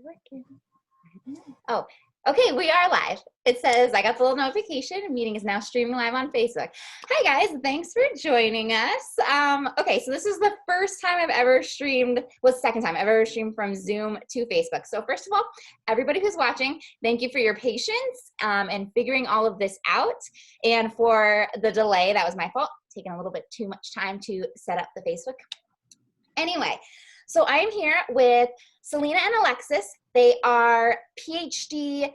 Working. Oh, okay, we are live. It says I got the little notification. A meeting is now streaming live on Facebook. Hi guys, thanks for joining us. Okay, so this is the first time I've ever streamed, well, second time I've ever streamed from Zoom to Facebook. So first of all, everybody who's watching, thank you for your patience and figuring all of this out. And for the delay, that was my fault. Taking a little bit too much time to set up the Facebook. Anyway, so I am here with Salina and Alexis. They are PhD,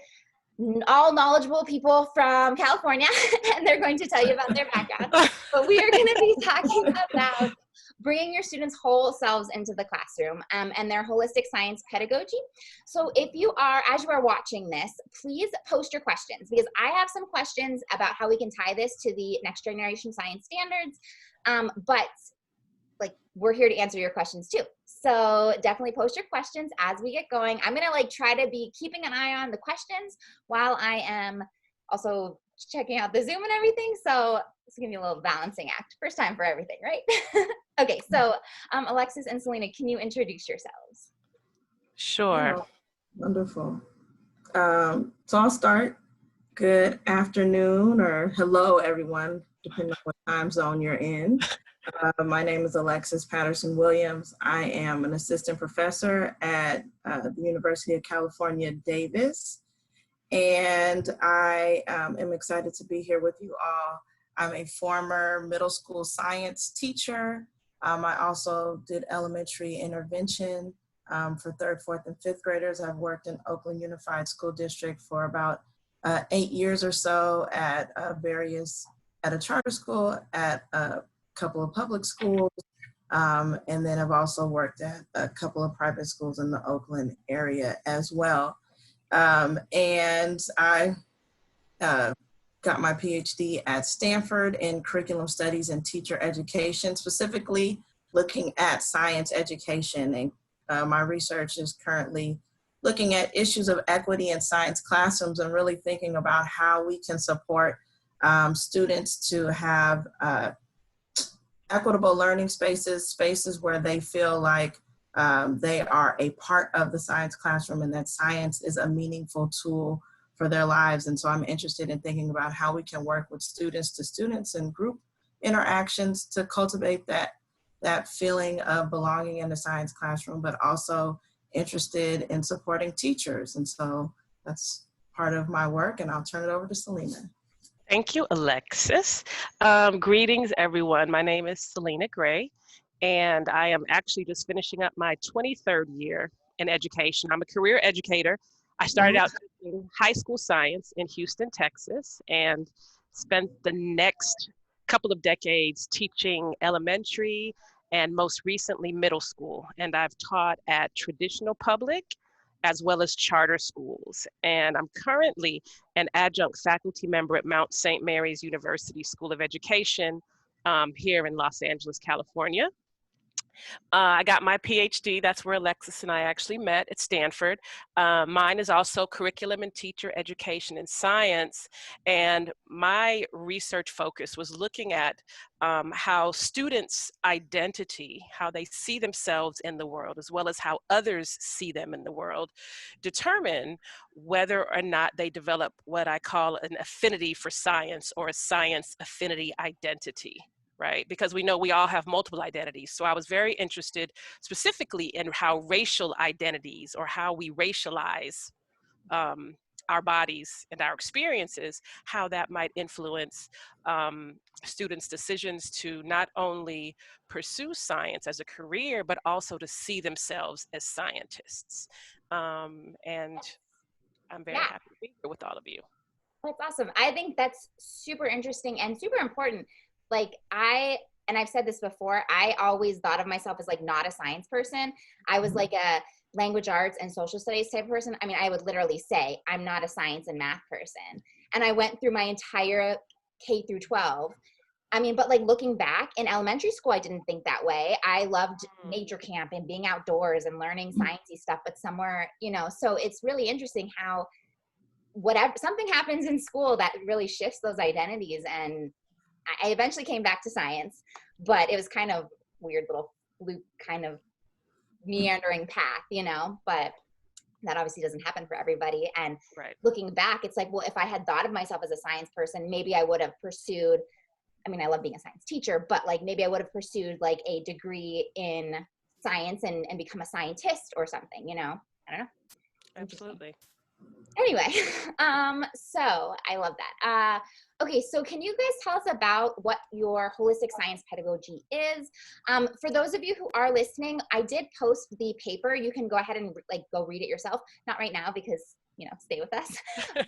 all knowledgeable people from California, and they're going to tell you about their background. But we are going to be talking about bringing your students' whole selves into the classroom and their holistic science pedagogy. So if you are, as you are watching this, please post your questions, because I have some questions about how we can tie this to the next generation science standards, but like we're here to answer your questions too. So definitely post your questions as we get going. I'm gonna like try to be keeping an eye on the questions while I am also checking out the Zoom and everything. So it's gonna be a little balancing act. First time for everything, right? Okay, so Alexis and Salina, can you introduce yourselves? Sure. Oh, wonderful. So I'll start. Good afternoon or hello, everyone, depending on what time zone you're in. My name is Alexis Patterson Williams. I am an assistant professor at the University of California, Davis, and I am excited to be here with you all. I'm a former middle school science teacher. I also did elementary intervention for third, fourth, and fifth graders. I've worked in Oakland Unified School District for about 8 years or so at a charter school, at a couple of public schools, and then I've also worked at a couple of private schools in the Oakland area as well. And I got my PhD at Stanford in curriculum studies and teacher education, specifically looking at science education. And my research is currently looking at issues of equity in science classrooms and really thinking about how we can support students to have equitable learning spaces where they feel like they are a part of the science classroom and that science is a meaningful tool for their lives. And so I'm interested in thinking about how we can work with students to students and group interactions to cultivate that feeling of belonging in the science classroom, but also interested in supporting teachers. And so that's part of my work, and I'll turn it over to Salina. Thank you, Alexis. Greetings, everyone. My name is Salina Gray, and I am actually just finishing up my 23rd year in education. I'm a career educator. I started out teaching high school science in Houston, Texas, and spent the next couple of decades teaching elementary and most recently middle school. And I've taught at traditional public as well as charter schools. And I'm currently an adjunct faculty member at Mount St. Mary's University School of Education here in Los Angeles, California. I got my PhD, that's where Alexis and I actually met, at Stanford. Mine is also curriculum and teacher education and science. And my research focus was looking at how students' identity, how they see themselves in the world, as well as how others see them in the world, determine whether or not they develop what I call an affinity for science, or a science affinity identity. Right? Because we know we all have multiple identities. So I was very interested specifically in how racial identities, or how we racialize our bodies and our experiences, how that might influence students' decisions to not only pursue science as a career, but also to see themselves as scientists. And I'm very happy to be here with all of you. That's awesome. I think that's super interesting and super important. Like I've said this before, I always thought of myself as like not a science person. I was like a language arts and social studies type of person. I mean, I would literally say I'm not a science and math person. And I went through my entire K through 12. I mean, but like looking back in elementary school, I didn't think that way. I loved nature camp and being outdoors and learning sciencey stuff, but somewhere, so it's really interesting how whatever, something happens in school that really shifts those identities. And I eventually came back to science, but it was kind of weird little loop, kind of meandering path, but that obviously doesn't happen for everybody. And Right. looking back, it's like, well, if I had thought of myself as a science person, maybe I would have pursued, I mean, I love being a science teacher, but like maybe I would have pursued like a degree in science and become a scientist or something, you know? I don't know. Absolutely. Anyway, so I love that. Okay, so can you guys tell us about what your holistic science pedagogy is? For those of you who are listening, I did post the paper. You can go ahead and like go read it yourself. Not right now because, you know, stay with us,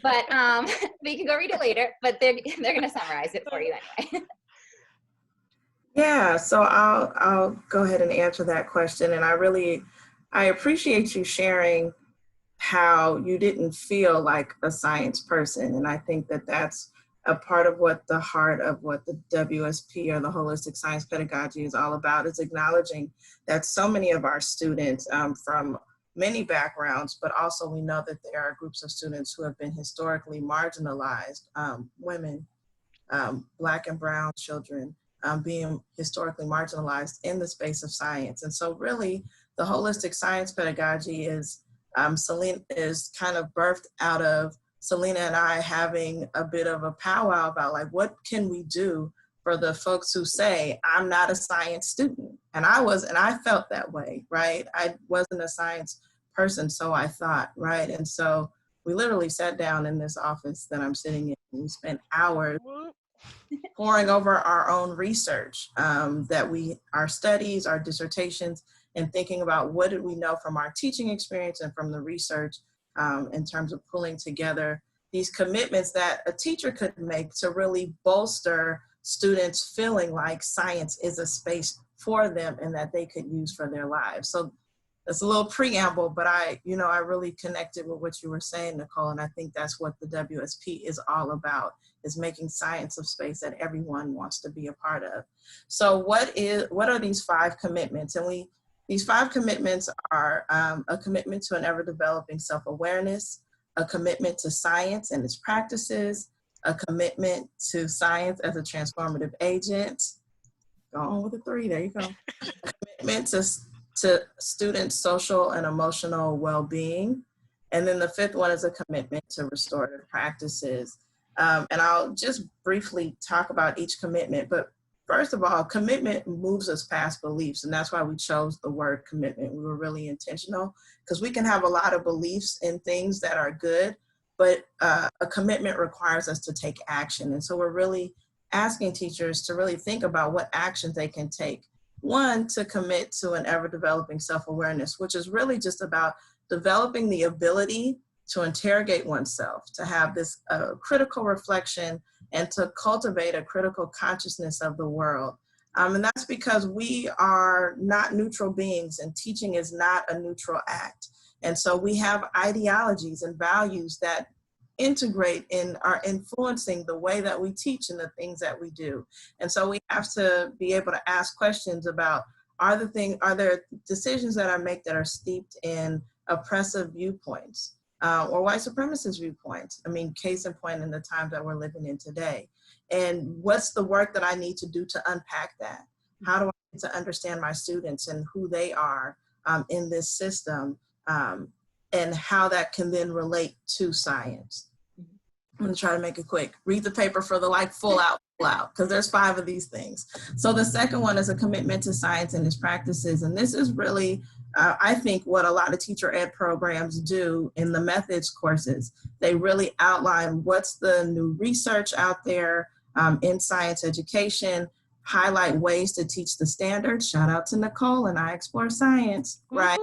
but but you can go read it later. But they're gonna summarize it for you anyway. Yeah, so I'll go ahead and answer that question. And I appreciate you sharing how you didn't feel like a science person. And I think that that's a part of what the heart of what the WSP or the holistic science pedagogy is all about, is acknowledging that so many of our students from many backgrounds, but also we know that there are groups of students who have been historically marginalized, women, Black and brown children, being historically marginalized in the space of science. And so really the holistic science pedagogy is Salina is kind of birthed out of Salina and I having a bit of a powwow about like, what can we do for the folks who say, I'm not a science student. And I felt that way, right? I wasn't a science person, so I thought, right? And so we literally sat down in this office that I'm sitting in and we spent hours poring over our own research, our studies, our dissertations, and thinking about what did we know from our teaching experience and from the research in terms of pulling together these commitments that a teacher could make to really bolster students feeling like science is a space for them and that they could use for their lives. So that's a little preamble, but I really connected with what you were saying, Nicole, and I think that's what the WSP is all about, is making science a space that everyone wants to be a part of. So what are these 5 commitments? And these 5 commitments are a commitment to an ever-developing self-awareness, a commitment to science and its practices, a commitment to science as a transformative agent. Go on with the 3, there you go. A commitment to students' social and emotional well-being. And then the 5th one is a commitment to restorative practices. And I'll just briefly talk about each commitment, but first of all, commitment moves us past beliefs, and that's why we chose the word commitment. We were really intentional because we can have a lot of beliefs in things that are good, but a commitment requires us to take action. And so we're really asking teachers to really think about what actions they can take. One, to commit to an ever-developing self-awareness, which is really just about developing the ability to interrogate oneself, to have this critical reflection, and to cultivate a critical consciousness of the world. And that's because we are not neutral beings, and teaching is not a neutral act. And so we have ideologies and values that integrate and are influencing the way that we teach and the things that we do. And so we have to be able to ask questions about, are there decisions that I make that are steeped in oppressive viewpoints? Or white supremacist viewpoints. I mean, case in point in the times that we're living in today. And what's the work that I need to do to unpack that? How do I need to understand my students and who they are in this system, and how that can then relate to science? I'm gonna try to make it quick. Read the paper for the full out, because there's 5 of these things. So the second one is a commitment to science and its practices. And this is really, I think, what a lot of teacher ed programs do in the methods courses. They really outline what's the new research out there in science education, highlight ways to teach the standards. Shout out to Nicole and I Explore Science, right?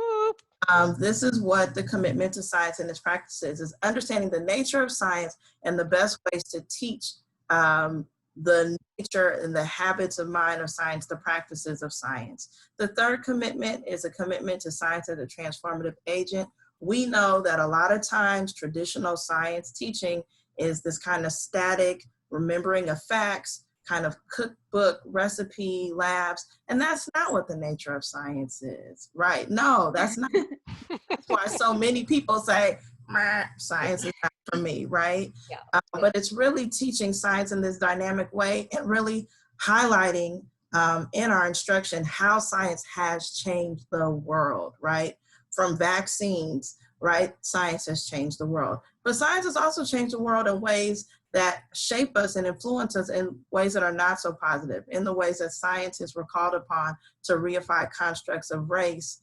This is what the commitment to science and its practices is: understanding the nature of science and the best ways to teach the nature and the habits of mind of science, the practices of science. The third commitment is a commitment to science as a transformative agent. We know that a lot of times traditional science teaching is this kind of static remembering of facts, kind of cookbook, recipe, labs, and that's not what the nature of science is, right? No, that's not. That's why so many people say, science is not for me, right? Yeah. But it's really teaching science in this dynamic way and really highlighting in our instruction how science has changed the world, right? From vaccines, right? Science has changed the world. But science has also changed the world in ways that shape us and influence us in ways that are not so positive, in the ways that scientists were called upon to reify constructs of race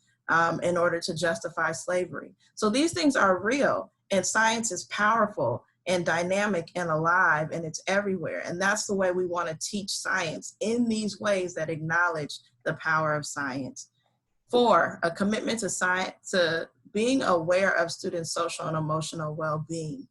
in order to justify slavery. So these things are real, and science is powerful and dynamic and alive, and it's everywhere. And that's the way we want to teach science, in these ways that acknowledge the power of science. 4, a commitment to science, to being aware of students' social and emotional well-being.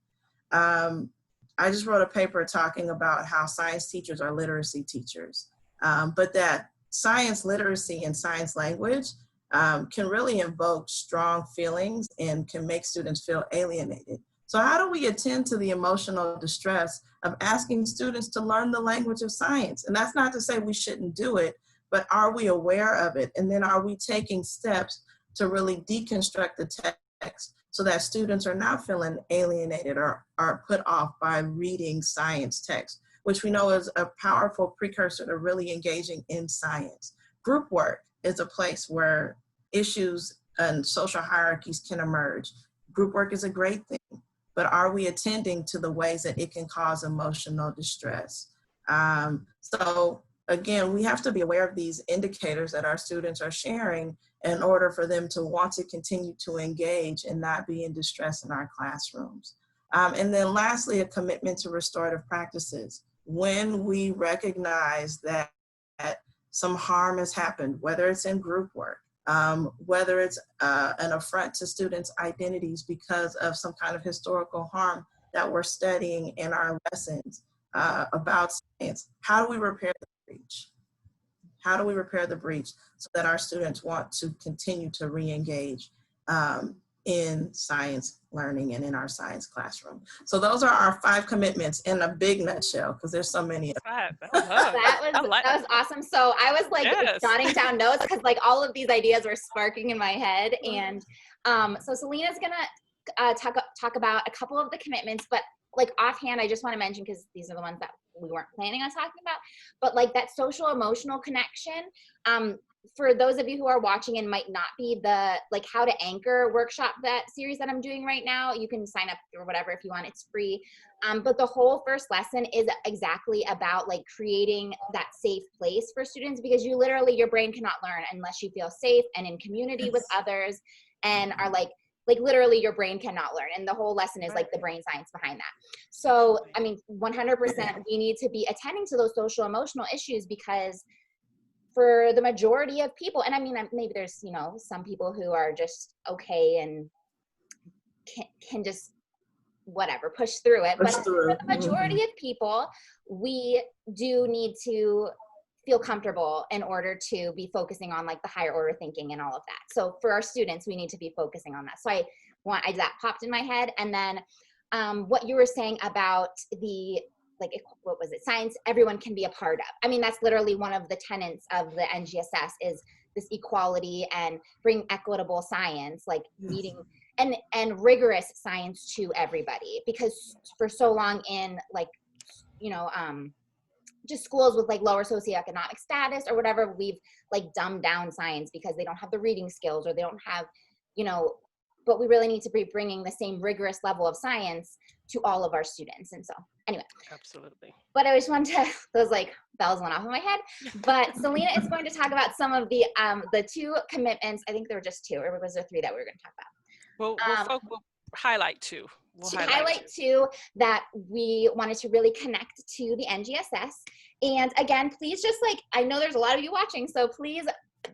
I just wrote a paper talking about how science teachers are literacy teachers, but that science literacy and science language can really invoke strong feelings and can make students feel alienated. So how do we attend to the emotional distress of asking students to learn the language of science? And that's not to say we shouldn't do it, but are we aware of it? And then are we taking steps to really deconstruct the text so that students are not feeling alienated or are put off by reading science text, which we know is a powerful precursor to really engaging in science. Group work is a place where issues and social hierarchies can emerge. Group work is a great thing, but are we attending to the ways that it can cause emotional distress? So again, we have to be aware of these indicators that our students are sharing in order for them to want to continue to engage and not be in distress in our classrooms. And then lastly, a commitment to restorative practices. When we recognize that some harm has happened, whether it's in group work, whether it's an affront to students' identities because of some kind of historical harm that we're studying in our lessons about science, how do we repair the breach? How do we repair the breach so that our students want to continue to re-engage in science learning and in our science classroom? So those are our 5 commitments in a big nutshell, because there's so many. That was awesome. So I was like jotting down notes because like all of these ideas were sparking in my head. And so Salina's gonna talk about a couple of the commitments, but like offhand, I just want to mention, because these are the ones that we weren't planning on talking about, but like that social emotional connection, for those of you who are watching and might not be the like how to anchor workshop, that series that I'm doing right now, you can sign up or whatever if you want, it's free. But the whole first lesson is exactly about like creating that safe place for students, because you literally, your brain cannot learn unless you feel safe and in community with others and are like literally your brain cannot learn. And the whole lesson is like the brain science behind that. So, I mean, 100% we need to be attending to those social emotional issues, because for the majority of people, and I mean, maybe there's, you know, some people who are just okay and can just whatever, push through it. But for the majority of people, we do need to feel comfortable in order to be focusing on like the higher order thinking and all of that. So for our students, we need to be focusing on that. So that popped in my head. And then what you were saying about the, like, what was it? Science, everyone can be a part of. I mean, that's literally one of the tenets of the NGSS is this equality and bring equitable science, like meeting and rigorous science to everybody. Because for so long in like, you know, just schools with like lower socioeconomic status or whatever, we've like dumbed down science because they don't have the reading skills or they don't have, you know, but we really need to be bringing the same rigorous level of science to all of our students. And so anyway. Absolutely. But I just wanted to, those like bells went off in my head. But Salina is going to talk about some of the 2 commitments. I think there were just 2, or was there 3 that we were going to talk about? We'll highlight 2. We'll highlight 2 that we wanted to really connect to the NGSS. And again, please just like, I know there's a lot of you watching, so please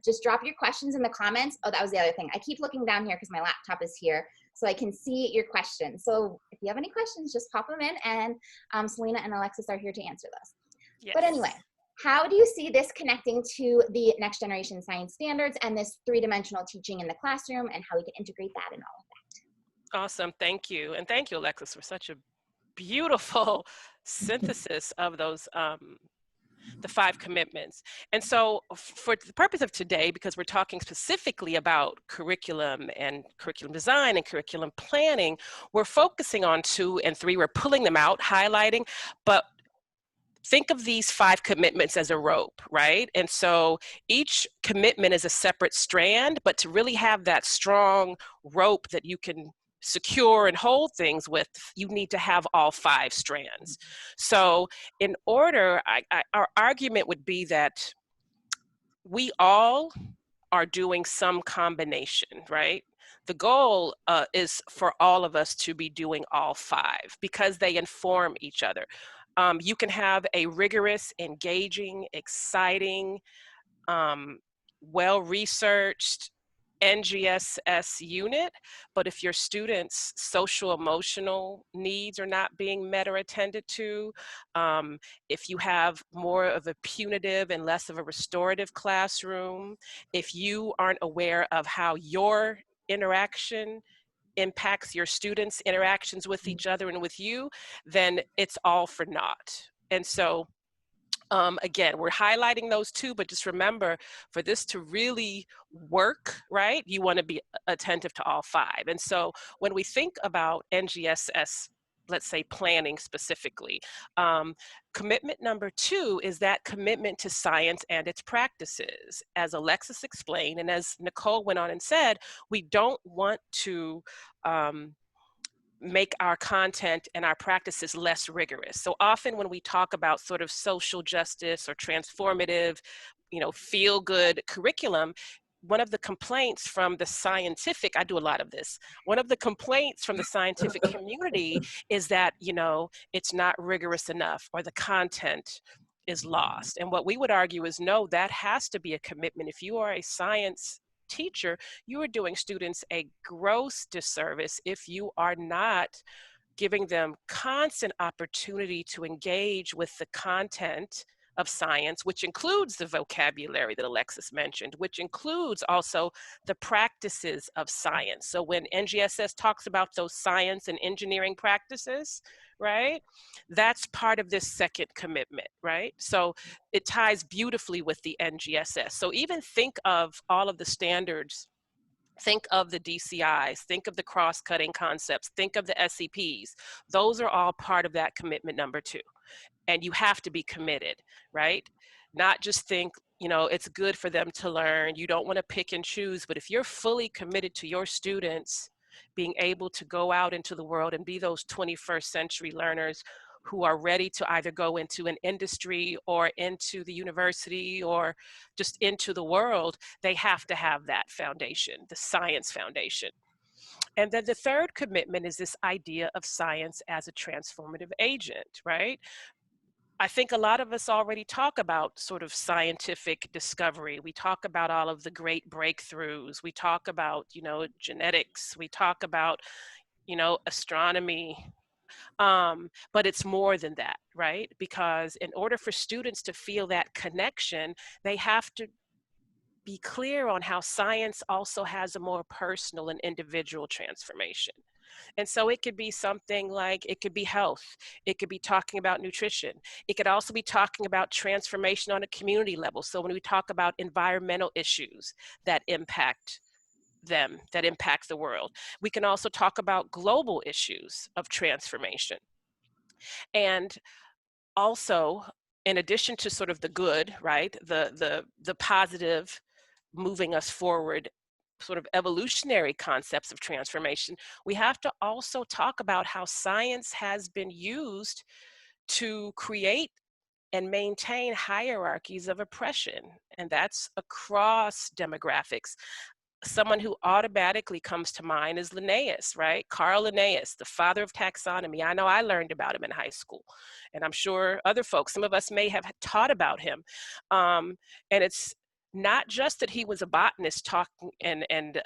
just drop your questions in the comments. Oh, that was the other thing. I keep looking down here because my laptop is here so I can see your questions. So if you have any questions, just pop them in, and Salina and Alexis are here to answer those. Yes. But anyway, how do you see this connecting to the next generation science standards and this 3-dimensional teaching in the classroom, and how we can integrate that and all of that? Awesome. Thank you. And thank you, Alexis, for such a beautiful synthesis of those, the 5 commitments. And so for the purpose of today, because we're talking specifically about curriculum and curriculum design and curriculum planning, we're focusing on 2 and 3. We're pulling them out, highlighting, but think of these 5 commitments as a rope, right? And so each commitment is a separate strand, but to really have that strong rope that you can secure and hold things with, you need to have all 5 strands. So in order, our argument would be that we all are doing some combination, right? The goal is for all of us to be doing all 5 because they inform each other. You can have a rigorous, engaging, exciting, well-researched NGSS unit, but if your students' social emotional needs are not being met or attended to, if you have more of a punitive and less of a restorative classroom, if you aren't aware of how your interaction impacts your students' interactions with each other and with you, then it's all for naught. And so again, we're highlighting those 2, but just remember, for this to really work, right, you want to be attentive to all 5. And so when we think about NGSS, let's say planning specifically, commitment number 2 is that commitment to science and its practices. As Alexis explained, and as Nicole went on and said, we don't want to make our content and our practices less rigorous. So often when we talk about sort of social justice or transformative, feel good curriculum, one of the complaints from the scientific, I do a lot of this, one of the complaints from the scientific community is that, it's not rigorous enough or the content is lost. And what we would argue is no, that has to be a commitment. If you are a science teacher, you are doing students a gross disservice if you are not giving them constant opportunity to engage with the content of science, which includes the vocabulary that Alexis mentioned, which includes also the practices of science. So when NGSS talks about those science and engineering practices, right, that's part of this second commitment, right? So it ties beautifully with the NGSS. So even think of all of the standards. Think of the DCIs, think of the cross-cutting concepts, think of the SEPs. Those are all part of that commitment number 2. And you have to be committed, right? Not just think, it's good for them to learn. You don't want to pick and choose, but if you're fully committed to your students being able to go out into the world and be those 21st century learners who are ready to either go into an industry or into the university or just into the world, they have to have that foundation, the science foundation. And then the third commitment is this idea of science as a transformative agent, right? I think a lot of us already talk about sort of scientific discovery. We talk about all of the great breakthroughs. We talk about, genetics. We talk about, astronomy. But it's more than that, right? Because in order for students to feel that connection, they have to be clear on how science also has a more personal and individual transformation. And so it could be something like, it could be health, it could be talking about nutrition, it could also be talking about transformation on a community level. So when we talk about environmental issues that impact them, that impact the world, we can also talk about global issues of transformation. And also, in addition to sort of the good, right, the positive, moving us forward, sort of evolutionary concepts of transformation, we have to also talk about how science has been used to create and maintain hierarchies of oppression, and that's across demographics. Someone who automatically comes to mind is Linnaeus, right? Carl Linnaeus, the father of taxonomy. I know I learned about him in high school, and I'm sure other folks, some of us may have taught about him. And it's not just that he was a botanist talking and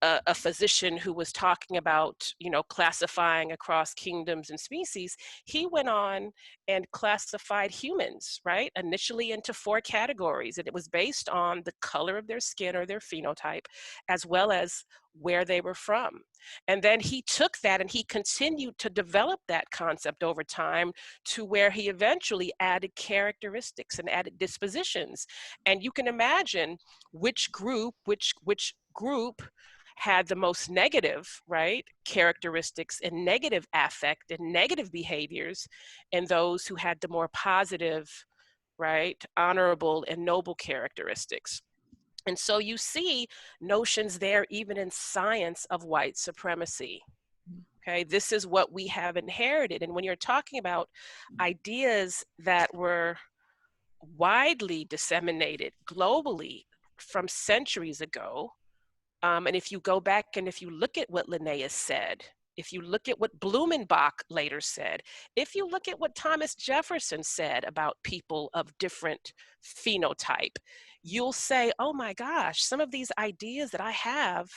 a physician who was talking about, classifying across kingdoms and species. He went on and classified humans, right, initially into 4 categories. And it was based on the color of their skin or their phenotype, as well as where they were from. And then he took that and he continued to develop that concept over time to where he eventually added characteristics and added dispositions. And you can imagine which group had the most negative, right, characteristics and negative affect and negative behaviors, and those who had the more positive, right, honorable and noble characteristics. And so you see notions there, even in science, of white supremacy. Okay, this is what we have inherited. And when you're talking about ideas that were widely disseminated globally from centuries ago, and if you go back and if you look at what Linnaeus said, if you look at what Blumenbach later said, if you look at what Thomas Jefferson said about people of different phenotype, you'll say, oh my gosh, some of these ideas that I have,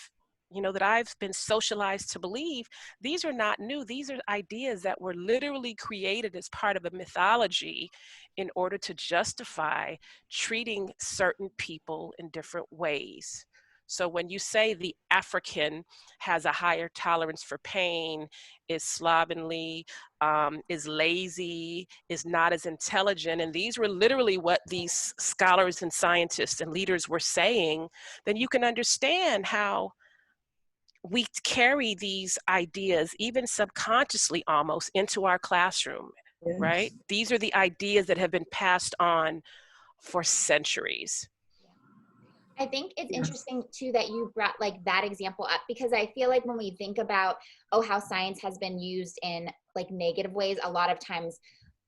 you know, that I've been socialized to believe, these are not new. These are ideas that were literally created as part of a mythology in order to justify treating certain people in different ways. So when you say the African has a higher tolerance for pain, is slovenly, is lazy, is not as intelligent, and these were literally what these scholars and scientists and leaders were saying, then you can understand how we carry these ideas, even subconsciously almost, into our classroom, right? These are the ideas that have been passed on for centuries. I think it's interesting too that you brought like that example up, because I feel like when we think about, oh, how science has been used in like negative ways, a lot of times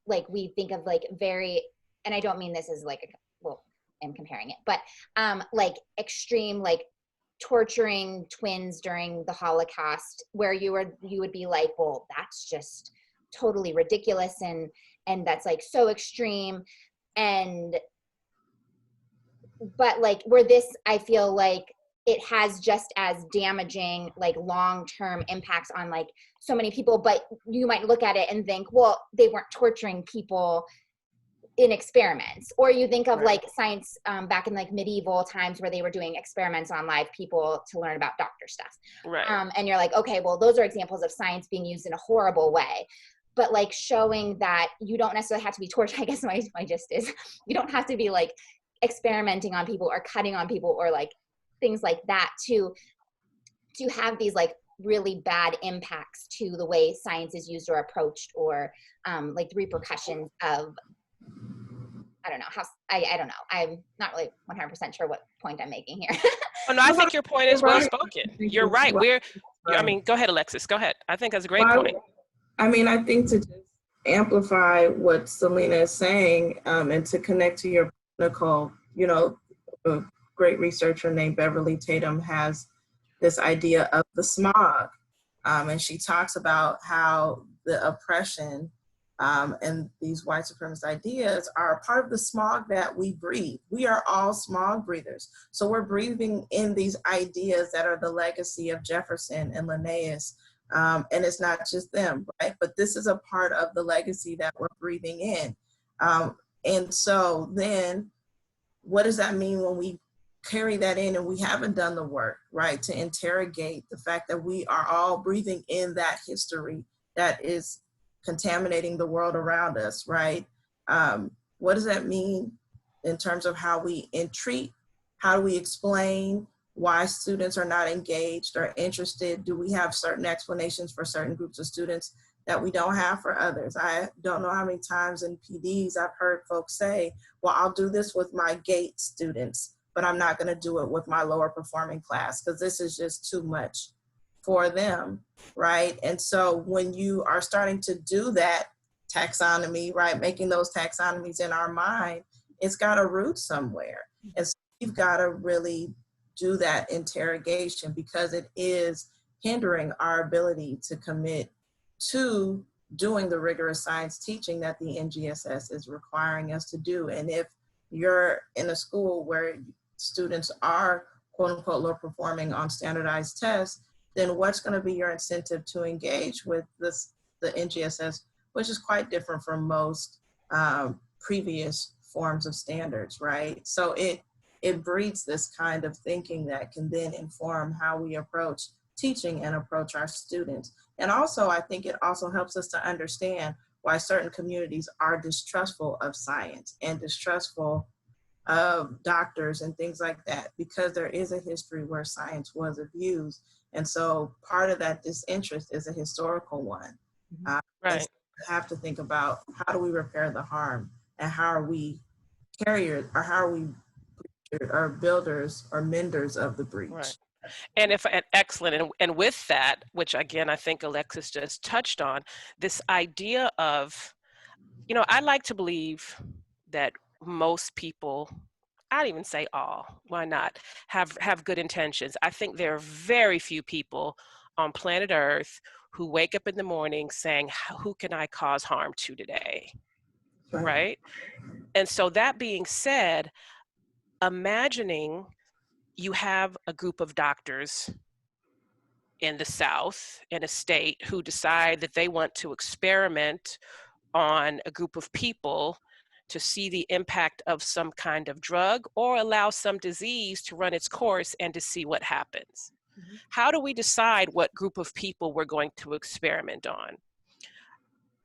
like we think of like very, and I don't mean this as like, well, I'm comparing it, but like extreme, like torturing twins during the Holocaust, where you would be like, well, that's just totally ridiculous, and that's like so extreme. And but like where this, I feel like it has just as damaging like long-term impacts on like so many people, but you might look at it and think, well, they weren't torturing people in experiments. Or you think of like science back in like medieval times where they were doing experiments on live people to learn about doctor stuff. Right. And you're like, okay, well, those are examples of science being used in a horrible way. But like showing that you don't necessarily have to be tortured. I guess my gist is you don't have to be like experimenting on people or cutting on people or like things like that to have these like really bad impacts to the way science is used or approached, or like the repercussions of, I don't know how, I don't know. I'm not really 100% sure what point I'm making here. Oh, no, I think your point is well spoken. You're right. I mean, go ahead, Alexis, go ahead. I think that's a great point. I mean, I think to just amplify what Salina is saying, and to connect to your Nicole, you know, a great researcher named Beverly Tatum has this idea of the smog. And she talks about how the oppression and these white supremacist ideas are part of the smog that we breathe. We are all smog breathers. So we're breathing in these ideas that are the legacy of Jefferson and Linnaeus. And it's not just them, right? But this is a part of the legacy that we're breathing in. And so then what does that mean when we carry that in and we haven't done the work, right, to interrogate the fact that we are all breathing in that history that is contaminating the world around us, right? What does that mean in terms of how we entreat? How do we explain why students are not engaged or interested? Do we have certain explanations for certain groups of students that we don't have for others? I don't know how many times in PDs I've heard folks say, well, I'll do this with my GATE students, but I'm not gonna do it with my lower performing class because this is just too much for them, right? And so when you are starting to do that taxonomy, right, making those taxonomies in our mind, it's got a root somewhere. And so you've gotta really do that interrogation because it is hindering our ability to commit to doing the rigorous science teaching that the NGSS is requiring us to do. And if you're in a school where students are quote unquote low performing on standardized tests, then what's going to be your incentive to engage with the NGSS, which is quite different from most previous forms of standards, right? So it breeds this kind of thinking that can then inform how we approach teaching and approach our students. And also, I think it also helps us to understand why certain communities are distrustful of science and distrustful of doctors and things like that, because there is a history where science was abused. And so part of that disinterest is a historical one. Right. So we have to think about how do we repair the harm and how are we are builders or menders of the breach. Right. And excellent. And with that, which again, I think Alexis just touched on, this idea of, I like to believe that most people, I'd even say all, why not, have good intentions. I think there are very few people on planet Earth who wake up in the morning saying, who can I cause harm to today? Right? And so that being said, imagining you have a group of doctors in the South, in a state, who decide that they want to experiment on a group of people to see the impact of some kind of drug or allow some disease to run its course and to see what happens. Mm-hmm. How do we decide what group of people we're going to experiment on?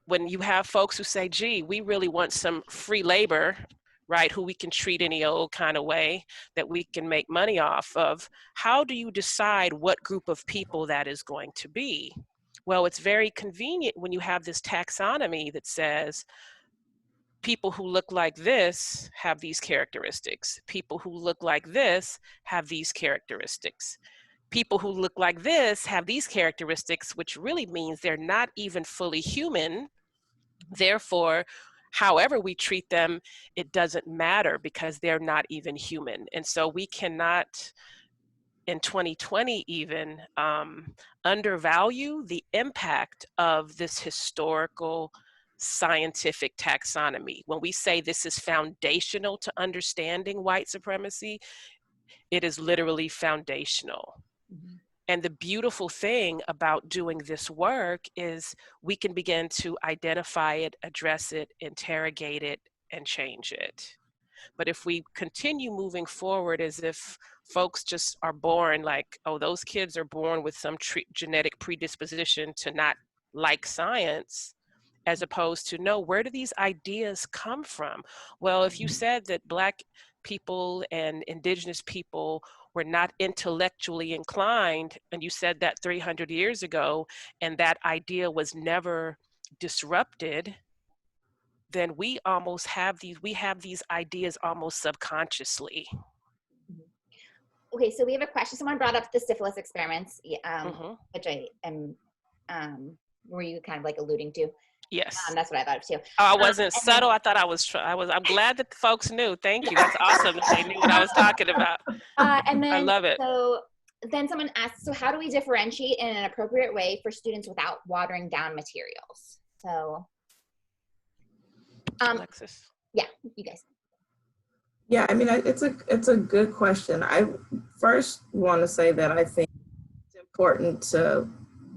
When you have folks who say, gee, we really want some free labor, right, who we can treat any old kind of way that we can make money off of, how do you decide what group of people that is going to be? Well, it's very convenient when you have this taxonomy that says people who look like this have these characteristics. People who look like this have these characteristics. People who look like this have these characteristics, which really means they're not even fully human. Therefore, however we treat them, it doesn't matter because they're not even human. And so we cannot, in 2020 even, undervalue the impact of this historical scientific taxonomy. When we say this is foundational to understanding white supremacy, it is literally foundational. Mm-hmm. And the beautiful thing about doing this work is we can begin to identify it, address it, interrogate it, and change it. But if we continue moving forward as if folks just are born like, oh, those kids are born with some genetic predisposition to not like science, as opposed to, no, where do these ideas come from? Well, if you said that Black people and Indigenous people were not intellectually inclined, and you said that 300 years ago, and that idea was never disrupted, then we have these ideas almost subconsciously. Okay, so we have a question. Someone brought up the syphilis experiments, which I am, were you kind of like alluding to? Yes. That's what I thought of too. Oh, I wasn't subtle. I thought I'm glad that the folks knew. Thank you. That's awesome that they knew what I was talking about. And then, I love it. So then someone asked, so how do we differentiate in an appropriate way for students without watering down materials? So, Alexis. Yeah, you guys. Yeah, I mean, it's a good question. I first want to say that I think it's important to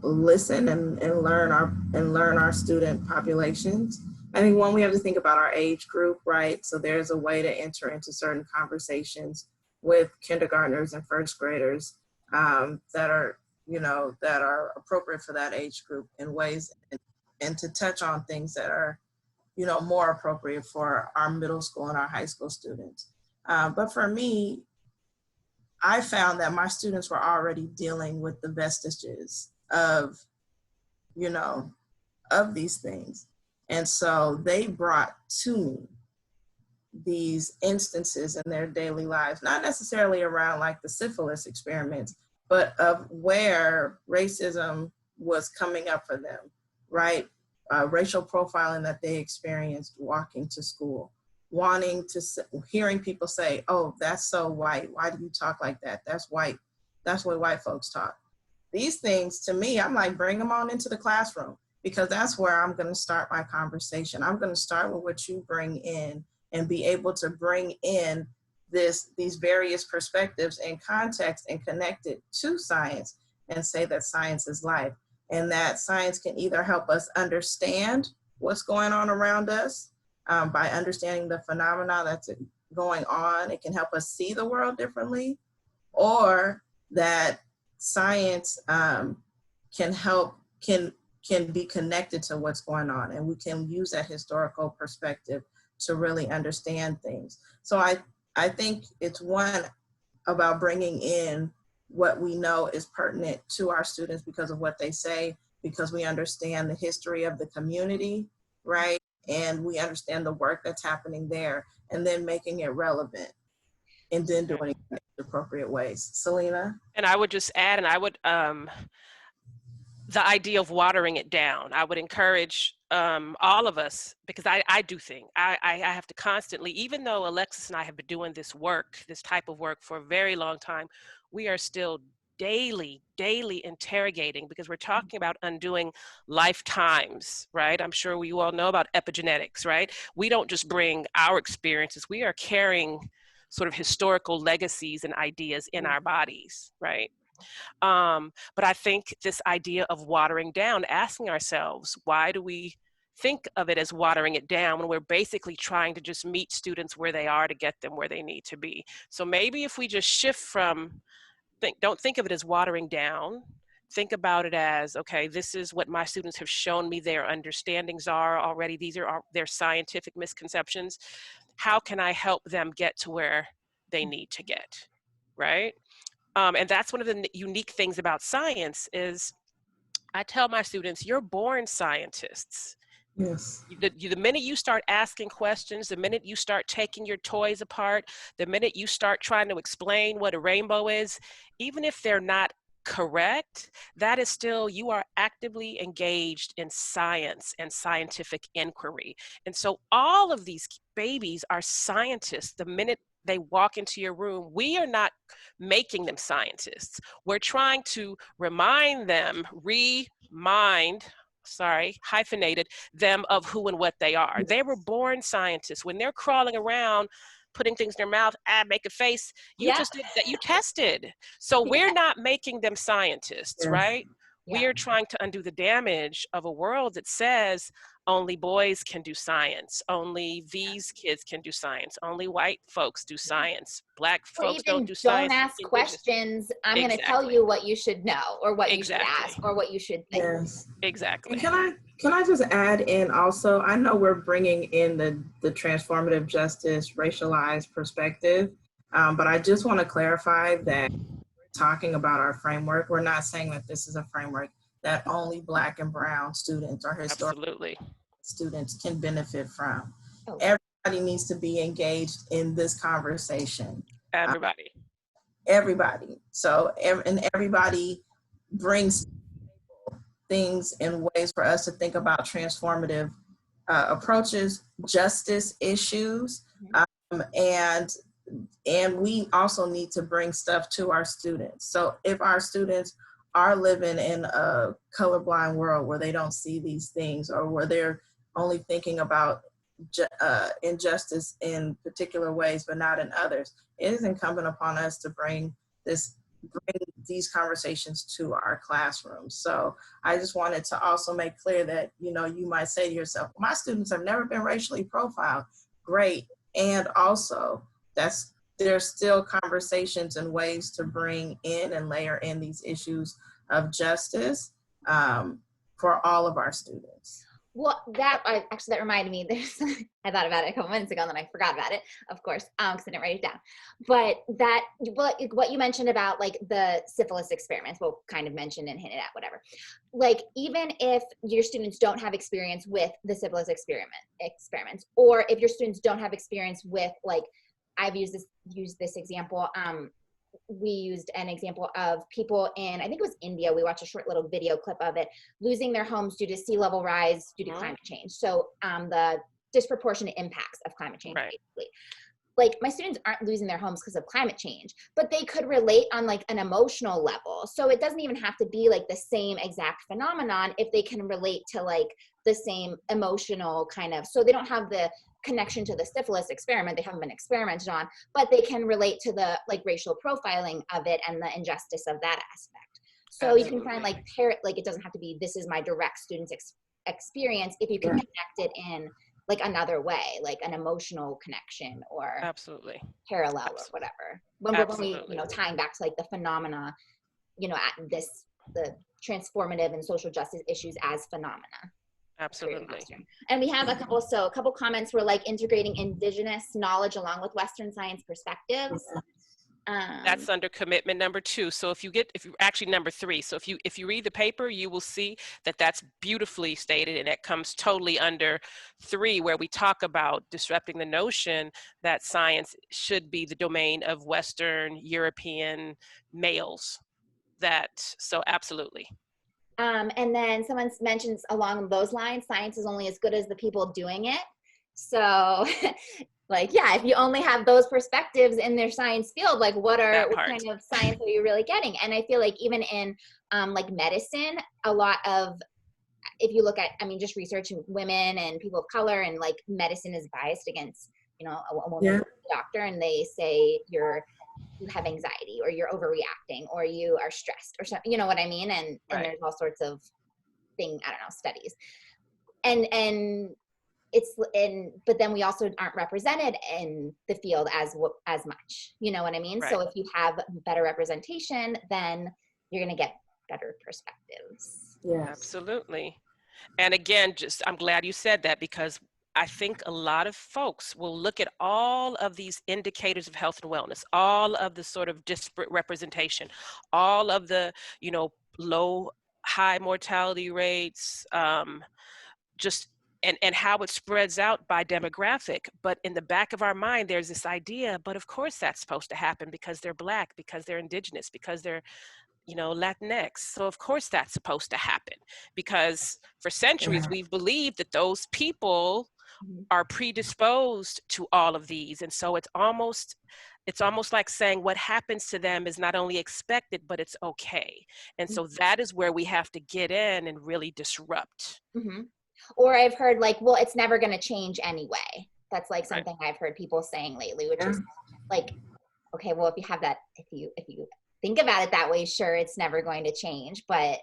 listen and learn our student populations. I think one, we have to think about our age group, right? So there's a way to enter into certain conversations with kindergartners and first graders that are appropriate for that age group in ways, and to touch on things that are more appropriate for our middle school and our high school students. But for me, I found that my students were already dealing with the vestiges of these things. And so they brought to me these instances in their daily lives, not necessarily around like the syphilis experiments, but of where racism was coming up for them, right? Racial profiling that they experienced walking to school, hearing people say, oh, that's so white. Why do you talk like that? That's white. That's what white folks talk. These things, to me, I'm like, bring them on into the classroom, because that's where I'm going to start my conversation. I'm going to start with what you bring in and be able to bring in these various perspectives and context and connect it to science and say that science is life. And that science can either help us understand what's going on around us by understanding the phenomena that's going on. It can help us see the world differently, or that science can be connected to what's going on, and we can use that historical perspective to really understand things. So I think it's one about bringing in what we know is pertinent to our students because of what they say, because we understand the history of the community, right? And we understand the work that's happening there, and then making it relevant. and then doing it in appropriate ways. Selena? And I would just add, and I would, the idea of watering it down. I would encourage all of us, because I do think, I have to constantly, even though Alexis and I have been doing this work, this type of work for a very long time, we are still daily interrogating, because we're talking about undoing lifetimes, right? I'm sure we all know about epigenetics, right? We don't just bring our experiences, we are carrying sort of historical legacies and ideas in our bodies, right? But I think this idea of watering down, asking ourselves, why do we think of it as watering it down when we're basically trying to just meet students where they are to get them where they need to be? So maybe if we just shift from, don't think of it as watering down, think about it as, okay, this is what my students have shown me their understandings are already. These are their scientific misconceptions. How can I help them get to where they need to get, right? And that's one of the unique things about science is I tell my students, you're born scientists. Yes. The minute you start asking questions, the minute you start taking your toys apart, the minute you start trying to explain what a rainbow is, even if they're not correct, that is still, you are actively engaged in science and scientific inquiry. And so all of these babies are scientists the minute they walk into your room. We are not making them scientists. We're trying to remind them, hyphenated them of who and what they are. They were born scientists. When they're crawling around, putting things in their mouth, make a face, you just did that, you tested. So we're not making them scientists, right? We are trying to undo the damage of a world that says only boys can do science, only these kids can do science, only white folks do science, Black folks don't do science. Don't ask questions. I'm going to tell Exactly. you what you should know, or what you should Exactly. ask, or what you should think. Yes. Exactly. And can I just add in also, I know we're bringing in the transformative justice racialized perspective, but I just want to clarify that we're talking about our framework. We're not saying that this is a framework that only Black and Brown students or historic Absolutely. students can benefit from. Oh. Everybody needs to be engaged in this conversation. Everybody. Everybody. So, and everybody brings things and ways for us to think about transformative approaches, justice issues, and we also need to bring stuff to our students. So if our students are living in a colorblind world where they don't see these things, or where they're only thinking about injustice in particular ways but not in others, it is incumbent upon us to bring these conversations to our classrooms. So I just wanted to also make clear that, you know, you might say to yourself, my students have never been racially profiled. Great. And also there's still conversations and ways to bring in and layer in these issues of justice for all of our students. Well, that reminded me. I thought about it a couple minutes ago, and then I forgot about it, of course, because I didn't write it down. But what you mentioned about like the syphilis experiments, well, kind of mentioned and hinted at, whatever. Like, even if your students don't have experience with the syphilis experiments, or if your students don't have experience with, like, I've used this example. We used an example of people in, I think it was India. We watched a short little video clip of it, losing their homes due to sea level rise due to climate change. So the disproportionate impacts of climate change, basically. Like, my students aren't losing their homes because of climate change, but they could relate on like an emotional level. So it doesn't even have to be like the same exact phenomenon if they can relate to like the same emotional kind of, so they don't have the connection to the syphilis experiment, they haven't been experimented on, but they can relate to the like racial profiling of it and the injustice of that aspect. So Absolutely. You can find like it doesn't have to be, this is my direct student's experience, if you can connect it in like another way, like an emotional connection or Absolutely. parallel or whatever. When we, you know, tying back to like the phenomena, you know, at the transformative and social justice issues as phenomena. Absolutely. And we have a couple comments were like integrating indigenous knowledge along with Western science perspectives. That's under commitment number 2. So if you actually number 3. So if you read the paper, you will see that that's beautifully stated, and it comes totally under 3, where we talk about disrupting the notion that science should be the domain of Western European males. So absolutely. And then someone mentions along those lines, science is only as good as the people doing it. So like, yeah, if you only have those perspectives in their science field, like what kind of science are you really getting? And I feel like even in like medicine, a lot of, if you look at, I mean, just researching women and people of color, and like medicine is biased against, you know, a woman doctor, and they say you have anxiety, or you're overreacting, or you are stressed, or something, you know what I mean? And there's all sorts of studies. But then we also aren't represented in the field as much, you know what I mean? Right. So if you have better representation, then you're going to get better perspectives. Yeah, absolutely. And again, I'm glad you said that, because I think a lot of folks will look at all of these indicators of health and wellness, all of the sort of disparate representation, all of the, high mortality rates, and how it spreads out by demographic. But in the back of our mind, there's this idea, but of course that's supposed to happen because they're Black, because they're Indigenous, because they're, Latinx. So of course that's supposed to happen, because for centuries we've believed that those people are predisposed to all of these. And so it's almost like saying what happens to them is not only expected, but it's okay. And so that is where we have to get in and really disrupt. Mm-hmm. Or I've heard like, well, it's never going to change anyway. That's like something I've heard people saying lately, which is like, okay, well, if you have that, if you think about it that way, sure, it's never going to change, but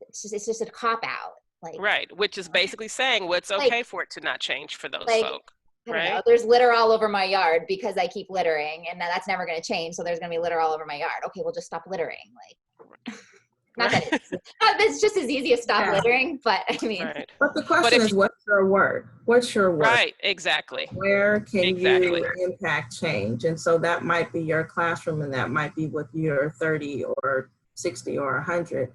it's just a cop out. Like, right, which is basically saying, well, it's okay for it to not change for those folk. I don't know, there's litter all over my yard because I keep littering, and that's never going to change. So there's going to be litter all over my yard. Okay, well, just stop littering. Like, not that it's just as easy as stop littering, but I mean. Right. But the question is, what's your word? What's your word? Right, exactly. Where can you impact change? And so that might be your classroom, and that might be with your 30 or 60 or 100.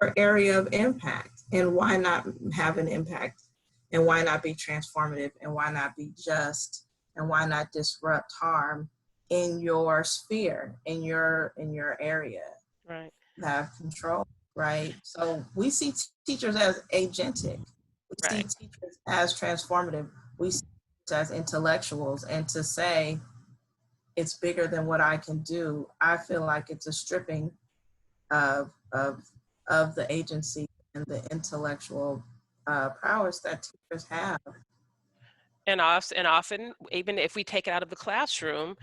Your area of impact. And why not have an impact? And why not be transformative? And why not be just? And why not disrupt harm in your sphere, in your area? Right. Have control, right? So we see teachers as agentic. We see teachers as transformative. We see teachers as intellectuals. And to say it's bigger than what I can do, I feel like it's a stripping of the agency and the intellectual prowess that teachers have. And often, even if we take it out of the classroom,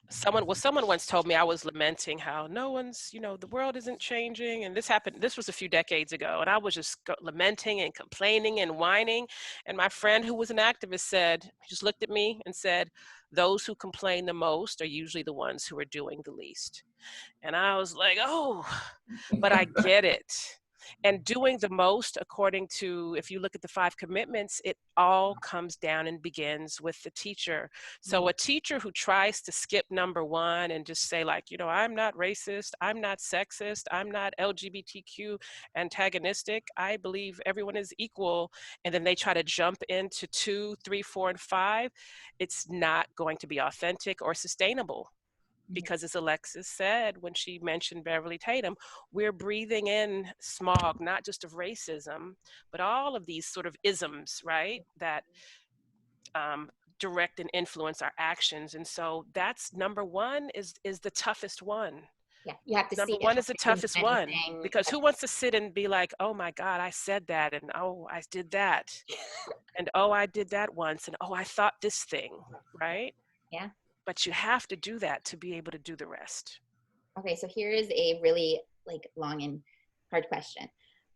someone once told me, I was lamenting how no one's, the world isn't changing. And this was a few decades ago. And I was just lamenting and complaining and whining. And my friend, who was an activist, just looked at me and said, those who complain the most are usually the ones who are doing the least. And I was like, oh, but I get it. And doing the most, according to, if you look at the 5 commitments, it all comes down and begins with the teacher. So a teacher who tries to skip number 1 and just say like, I'm not racist, I'm not sexist, I'm not LGBTQ antagonistic, I believe everyone is equal, and then they try to jump into 2, 3, 4, and 5, it's not going to be authentic or sustainable. Because as Alexis said when she mentioned Beverly Tatum, we're breathing in smog, not just of racism, but all of these sort of isms, right, that direct and influence our actions. And so that's number 1 is the toughest one. Yeah, you have to number see 1 is the toughest one, because who wants to sit and be like, oh my God, I said that, and oh, I did that, and oh, I did that once, and oh, I thought this thing, right? Yeah. But you have to do that to be able to do the rest. Okay, so here is a really long and hard question.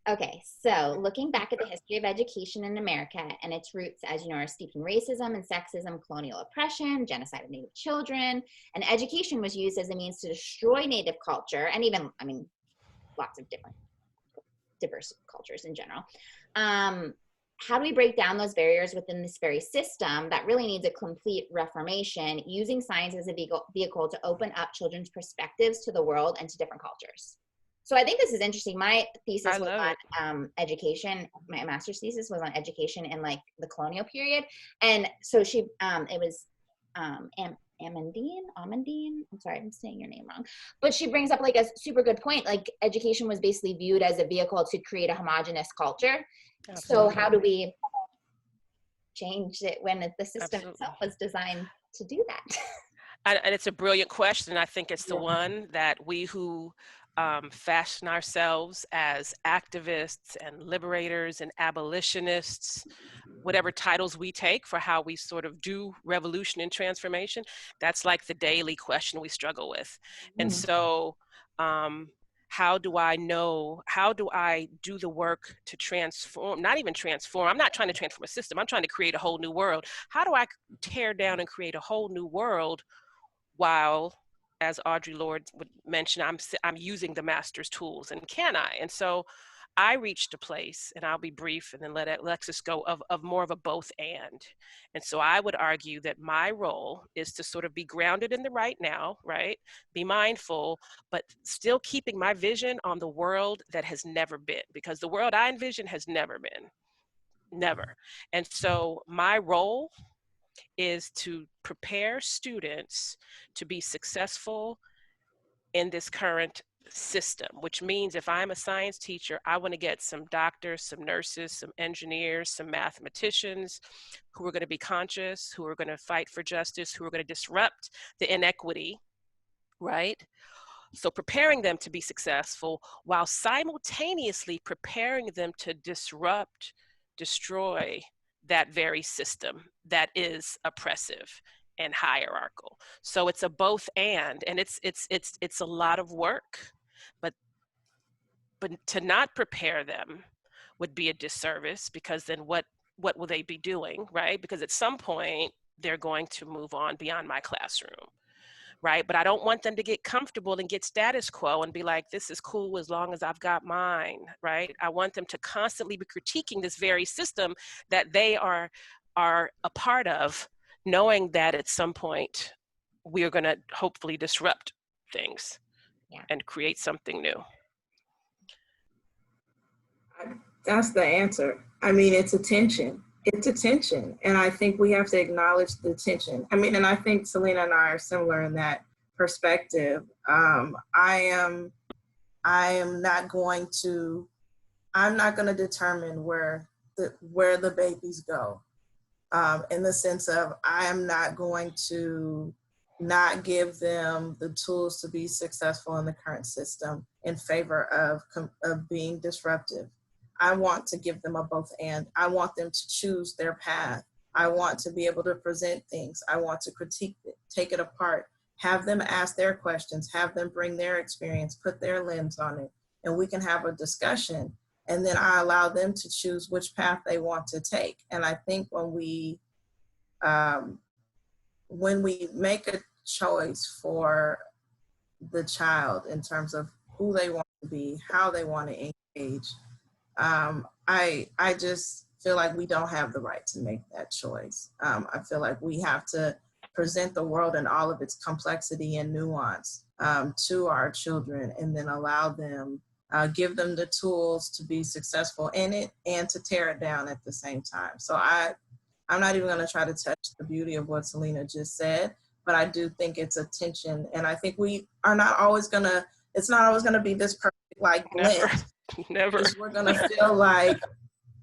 Okay, so looking back at the history of education in America and its roots, as you know, are steeped in racism and sexism, colonial oppression, genocide of Native children, and education was used as a means to destroy Native culture, and even, lots of different diverse cultures in general. how do we break down those barriers within this very system that really needs a complete reformation, using science as a vehicle to open up children's perspectives to the world and to different cultures? So I think this is interesting. My thesis was on education. My master's thesis was on education in like the colonial period. And so it was Amandine, I'm sorry, I'm saying your name wrong. But she brings up like a super good point. Like education was basically viewed as a vehicle to create a homogenous culture. Absolutely. So how do we change it when the system itself was designed to do that? And it's a brilliant question. I think it's the one that we who fashion ourselves as activists and liberators and abolitionists, whatever titles we take for how we sort of do revolution and transformation, that's like the daily question we struggle with. And so how do I do the work to transform, not even transform, I'm not trying to transform a system, I'm trying to create a whole new world. How do I tear down and create a whole new world while, as Audre Lorde would mention, I'm using the master's tools, and can I? And so I reached a place, and I'll be brief and then let Alexis go, of more of a both and. And so I would argue that my role is to sort of be grounded in the right now, right? Be mindful, but still keeping my vision on the world that has never been, because the world I envision has never been, never. And so my role is to prepare students to be successful in this current system, which means if I'm a science teacher, I want to get some doctors, some nurses, some engineers, some mathematicians who are going to be conscious, who are going to fight for justice, who are going to disrupt the inequity, right? So preparing them to be successful while simultaneously preparing them to disrupt, destroy that very system that is oppressive and hierarchical. So it's a both and it's a lot of work, but to not prepare them would be a disservice, because then what will they be doing, right? Because at some point they're going to move on beyond my classroom, right? But I don't want them to get comfortable and get status quo and be like, this is cool as long as I've got mine, right? I want them to constantly be critiquing this very system that they are a part of, knowing that at some point we are going to hopefully disrupt things and create something new. That's the answer. I mean, it's a tension. It's a tension. And I think we have to acknowledge the tension. I mean, and I think Salina and I are similar in that perspective. I'm not going to determine where the babies go. In the sense of, I am not going to not give them the tools to be successful in the current system in favor of being disruptive. I want to give them a both and. I want them to choose their path. I want to be able to present things. I want to critique it, take it apart, have them ask their questions, have them bring their experience, put their lens on it, and we can have a discussion. And then I allow them to choose which path they want to take. And I think when we make a choice for the child in terms of who they want to be, how they want to engage, I just feel like we don't have the right to make that choice. I feel like we have to present the world in all of its complexity and nuance to our children, and then allow them, give them the tools to be successful in it and to tear it down at the same time. So I'm not even going to try to touch the beauty of what Salina just said, but I do think it's a tension. And I think we are not always going to, it's not always going to be this perfect, like, blend. Never. We're going to feel like,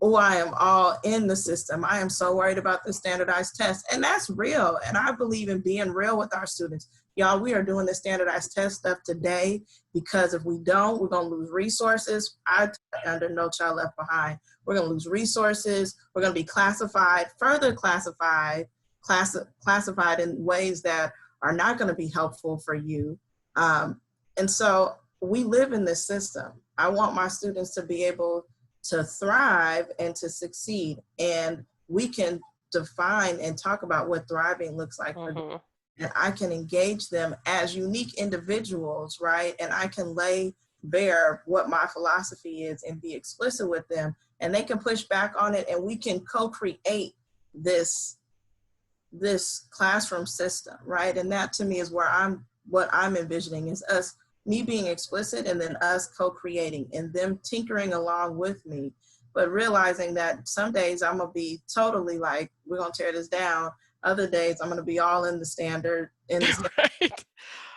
oh, I am all in the system. I am so worried about the standardized test. And that's real. And I believe in being real with our students. Y'all, we are doing the standardized test stuff today because if we don't, we're going to lose resources. Under No Child Left Behind, we're going to lose resources. We're going to be classified, further classified in ways that are not going to be helpful for you. And so we live in this system. I want my students to be able to thrive and to succeed. And we can define and talk about what thriving looks like for them. And I can engage them as unique individuals, right? And I can lay bare what my philosophy is and be explicit with them, and they can push back on it, and we can co-create this classroom system, right? And that to me is what I'm envisioning is me being explicit and then us co-creating and them tinkering along with me, but realizing that some days I'm gonna be totally like, we're gonna tear this down. Other days I'm gonna be all in the standard, Right.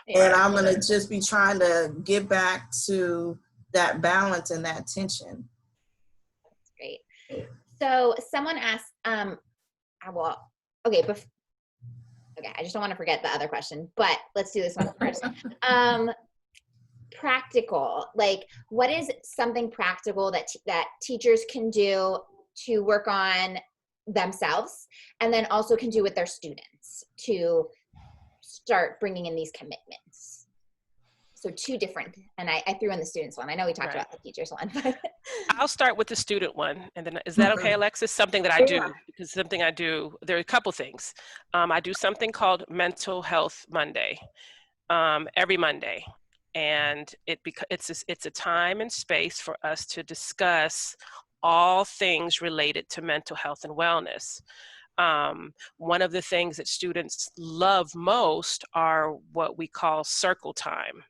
and I'm gonna just be trying to get back to that balance and that tension. That's great. So someone asked, okay, I just don't want to forget the other question, but let's do this one first. Practical, like what is something practical that teachers can do to work on themselves and then also can do with their students to start bringing in these commitments? So two different, and I threw in the students one. I know we talked about the teachers one, but I'll start with the student one, and then is that okay, Alexis? Something that I do, because something I do, there are a couple things. I do something called Mental Health Monday, every Monday. And it's a time and space for us to discuss all things related to mental health and wellness. One of the things that students love most are what we call circle time.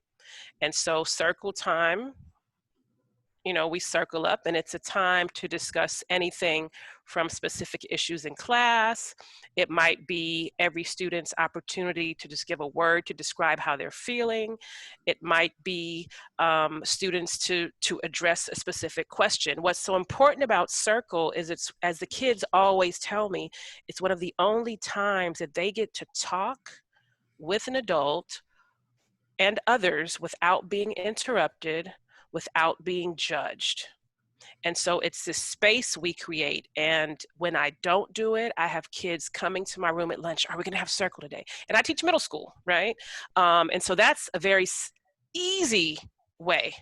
And so circle time, you know, we circle up and it's a time to discuss anything from specific issues in class. It might be every student's opportunity to just give a word to describe how they're feeling. It might be students to address a specific question. What's so important about circle is it's, as the kids always tell me, it's one of the only times that they get to talk with an adult and others without being interrupted, without being judged. And so it's this space we create. And when I don't do it, I have kids coming to my room at lunch. Are we going to have circle today? And I teach middle school, right? And so that's a very easy way.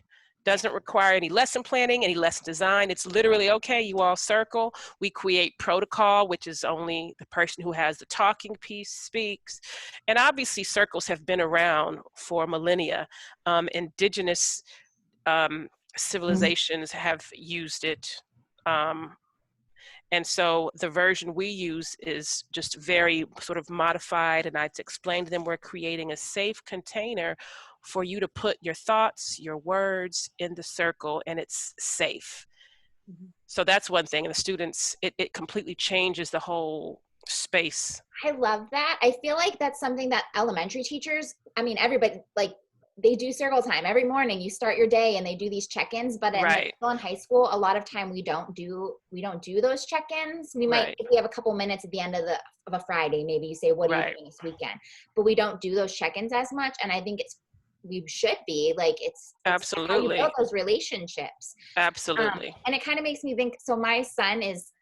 Doesn't require any lesson planning, any lesson design. It's literally, okay, you all circle. We create protocol, which is only the person who has the talking piece speaks. And obviously circles have been around for millennia. Indigenous civilizations have used it. And so the version we use is just very sort of modified, and I explained to them we're creating a safe container for you to put your thoughts, your words in the circle, and it's safe. Mm-hmm. So that's one thing, and the students, it completely changes the whole space. I love that. I feel like that's something that elementary teachers, I mean, everybody, like, they do circle time every morning. You start your day and they do these check-ins, but in middle and high school, a lot of time we don't do those check-ins. We might, if we have a couple minutes at the end of a Friday, maybe you say, what are you doing this weekend? But we don't do those check-ins as much. And I think we should be like, it's absolutely how you build those relationships. Absolutely. And it kind of makes me think, so my son is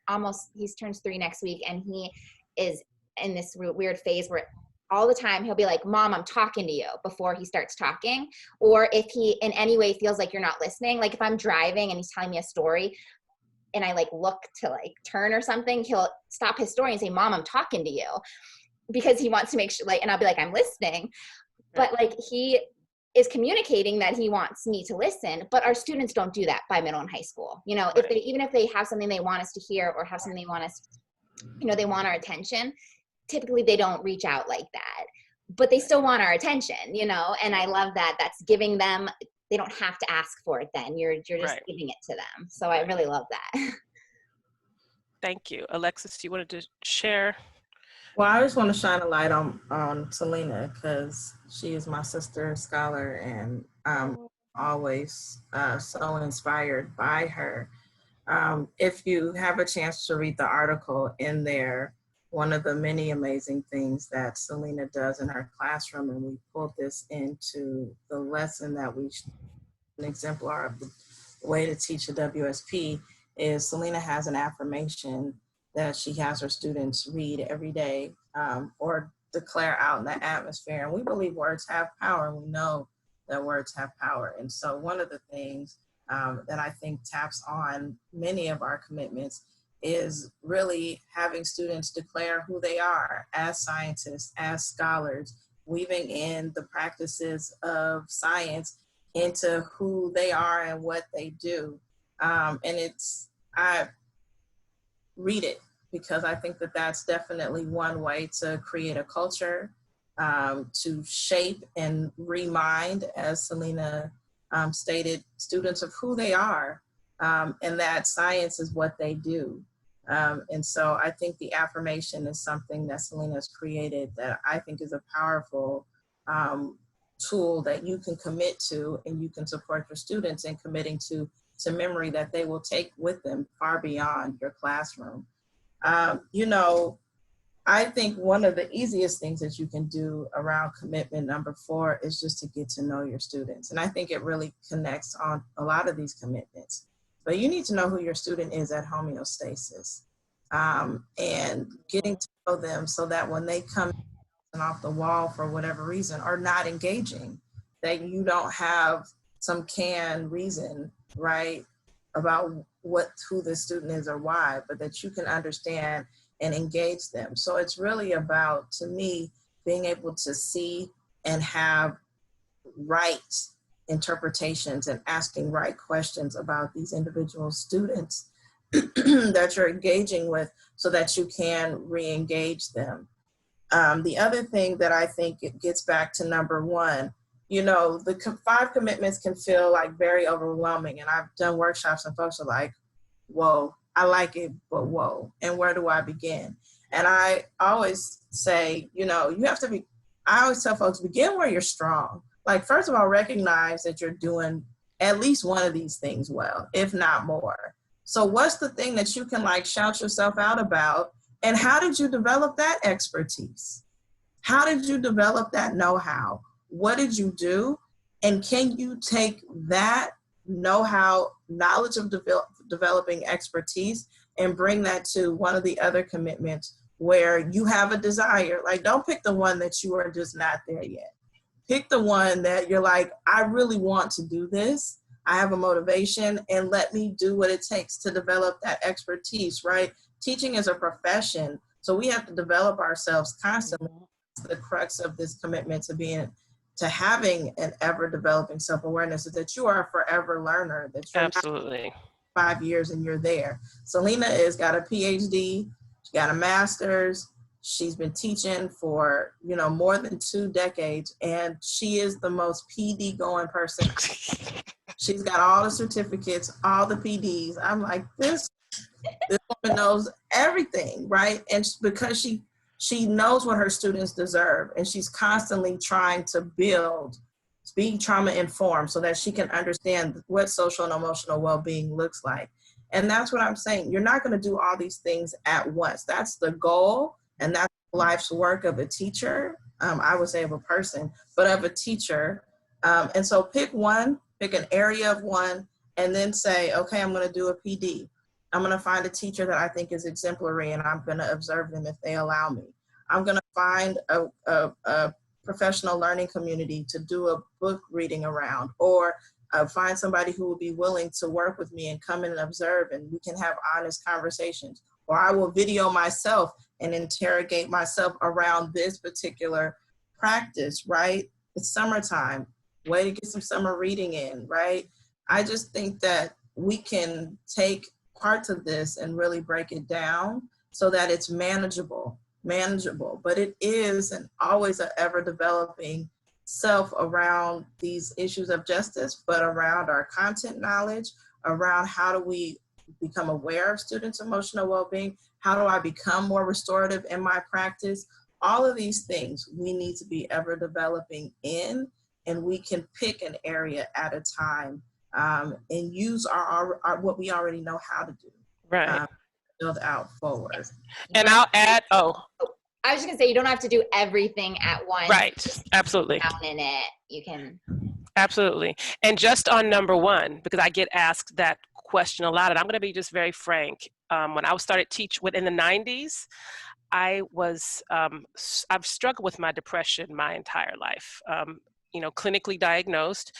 he turns 3 next week, and he is in this weird phase where all the time he'll be like, Mom, I'm talking to you, before he starts talking. Or if he in any way feels like you're not listening, like if I'm driving and he's telling me a story and I like look to like turn or something, he'll stop his story and say, Mom, I'm talking to you, because he wants to make sure, like, and I'll be like, I'm listening. But like, he is communicating that he wants me to listen, but our students don't do that by middle and high school. You know, even if they have something they want us to hear, or have something they want us, you know, they want our attention, typically they don't reach out like that, but they still want our attention, you know? And I love that that's giving them, they don't have to ask for it then. You're just giving it to them. So I really love that. Thank you. Alexis, you wanted to share? Well, I just want to shine a light on Salina, because she is my sister, scholar, and I'm always so inspired by her. If you have a chance to read the article in there, one of the many amazing things that Salina does in her classroom, and we pulled this into the lesson that an exemplar of the way to teach a WSP, is Salina has an affirmation that she has her students read every day, or declare out in the atmosphere. And we believe words have power, and we know that words have power. And so one of the things that I think taps on many of our commitments is really having students declare who they are as scientists, as scholars, weaving in the practices of science into who they are and what they do. I read it because I think that that's definitely one way to create a culture, to shape and remind, as Salina stated, students of who they are, and that science is what they do. And so I think the affirmation is something that Salina's created that I think is a powerful tool that you can commit to, and you can support your students in committing to memory that they will take with them far beyond your classroom. You know, I think one of the easiest things that you can do around commitment number 4 is just to get to know your students. And I think it really connects on a lot of these commitments. But you need to know who your student is at homeostasis, and getting to know them so that when they come off the wall for whatever reason are not engaging, that you don't have some canned reason, right, about who the student is or why, but that you can understand and engage them. So it's really about, to me, being able to see and have right interpretations and asking right questions about these individual students that you're engaging with so that you can re-engage them. The other thing that I think it gets back to number 1, you know, the 5 commitments can feel like very overwhelming. And I've done workshops and folks are like, whoa, I like it, but whoa, and where do I begin? And I always say, you know, I always tell folks, begin where you're strong. Like, first of all, recognize that you're doing at least one of these things well, if not more. So what's the thing that you can like shout yourself out about? And how did you develop that expertise? How did you develop that know-how? What did you do? And can you take that know-how, knowledge of developing expertise, and bring that to one of the other commitments where you have a desire? Like, don't pick the one that you are just not there yet. Pick the one that you're like, I really want to do this. I have a motivation, and let me do what it takes to develop that expertise, right? Teaching is a profession, so we have to develop ourselves constantly. The crux of this commitment to having an ever developing self-awareness is that you are a forever learner, that you're Absolutely. 5 years and you're there. Salina has got a PhD, she got a master's, she's been teaching for, you know, more than 2 decades, and she is the most PD going person. She's got all the certificates, all the PDs. I'm like, this woman knows everything, right? And because she knows what her students deserve, and she's constantly trying to be trauma informed so that she can understand what social and emotional well-being looks like. And that's what I'm saying. You're not going to do all these things at once. That's the goal, and that's life's work of a teacher. I would say of a person, but of a teacher. And so pick an area of one, and then say, okay, I'm going to do a PD. I'm going to find a teacher that I think is exemplary, and I'm going to observe them if they allow me. I'm going to find a professional learning community to do a book reading around, or find somebody who will be willing to work with me and come in and observe, and we can have honest conversations. Or I will video myself and interrogate myself around this particular practice, right? It's summertime, way to get some summer reading in, right? I just think that we can take parts of this and really break it down so that it's manageable, but it is an always an ever developing self around these issues of justice, but around our content knowledge, around how do we become aware of students' emotional well-being, how do I become more restorative in my practice? All of these things we need to be ever developing in, and we can pick an area at a time, and use our what we already know how to do. Right. Build out forward. And I'll add, I was just gonna say, you don't have to do everything at once. Right, absolutely. Down in it, you can. Absolutely. And just on number 1, because I get asked that question a lot, and I'm gonna be just very frank. When I started teaching in the 90s, I've struggled with my depression my entire life. You know, clinically diagnosed,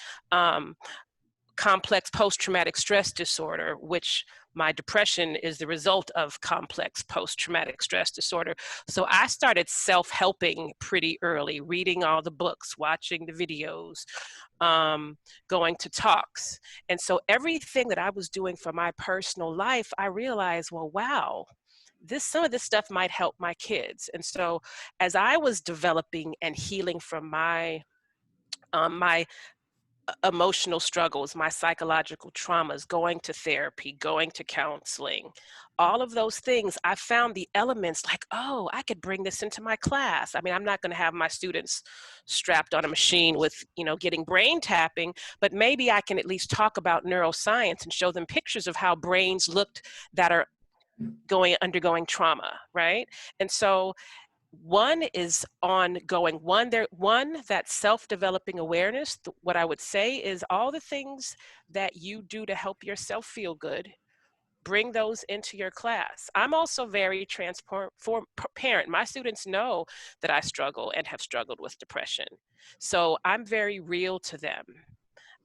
complex post-traumatic stress disorder, which my depression is the result of complex post-traumatic stress disorder. So I started self-helping pretty early, reading all the books, watching the videos, going to talks. And so everything that I was doing for my personal life, I realized, well, wow, some of this stuff might help my kids. And so as I was developing and healing from my emotional struggles, my psychological traumas, going to therapy, going to counseling, all of those things, I found the elements like, oh, I could bring this into my class. I mean, I'm not going to have my students strapped on a machine with, getting brain tapping, but maybe I can at least talk about neuroscience and show them pictures of how brains looked that are undergoing trauma, right? And so one is ongoing. One, that self-developing awareness. What I would say is all the things that you do to help yourself feel good, bring those into your class. I'm also very transparent. My students know that I struggle and have struggled with depression. So I'm very real to them.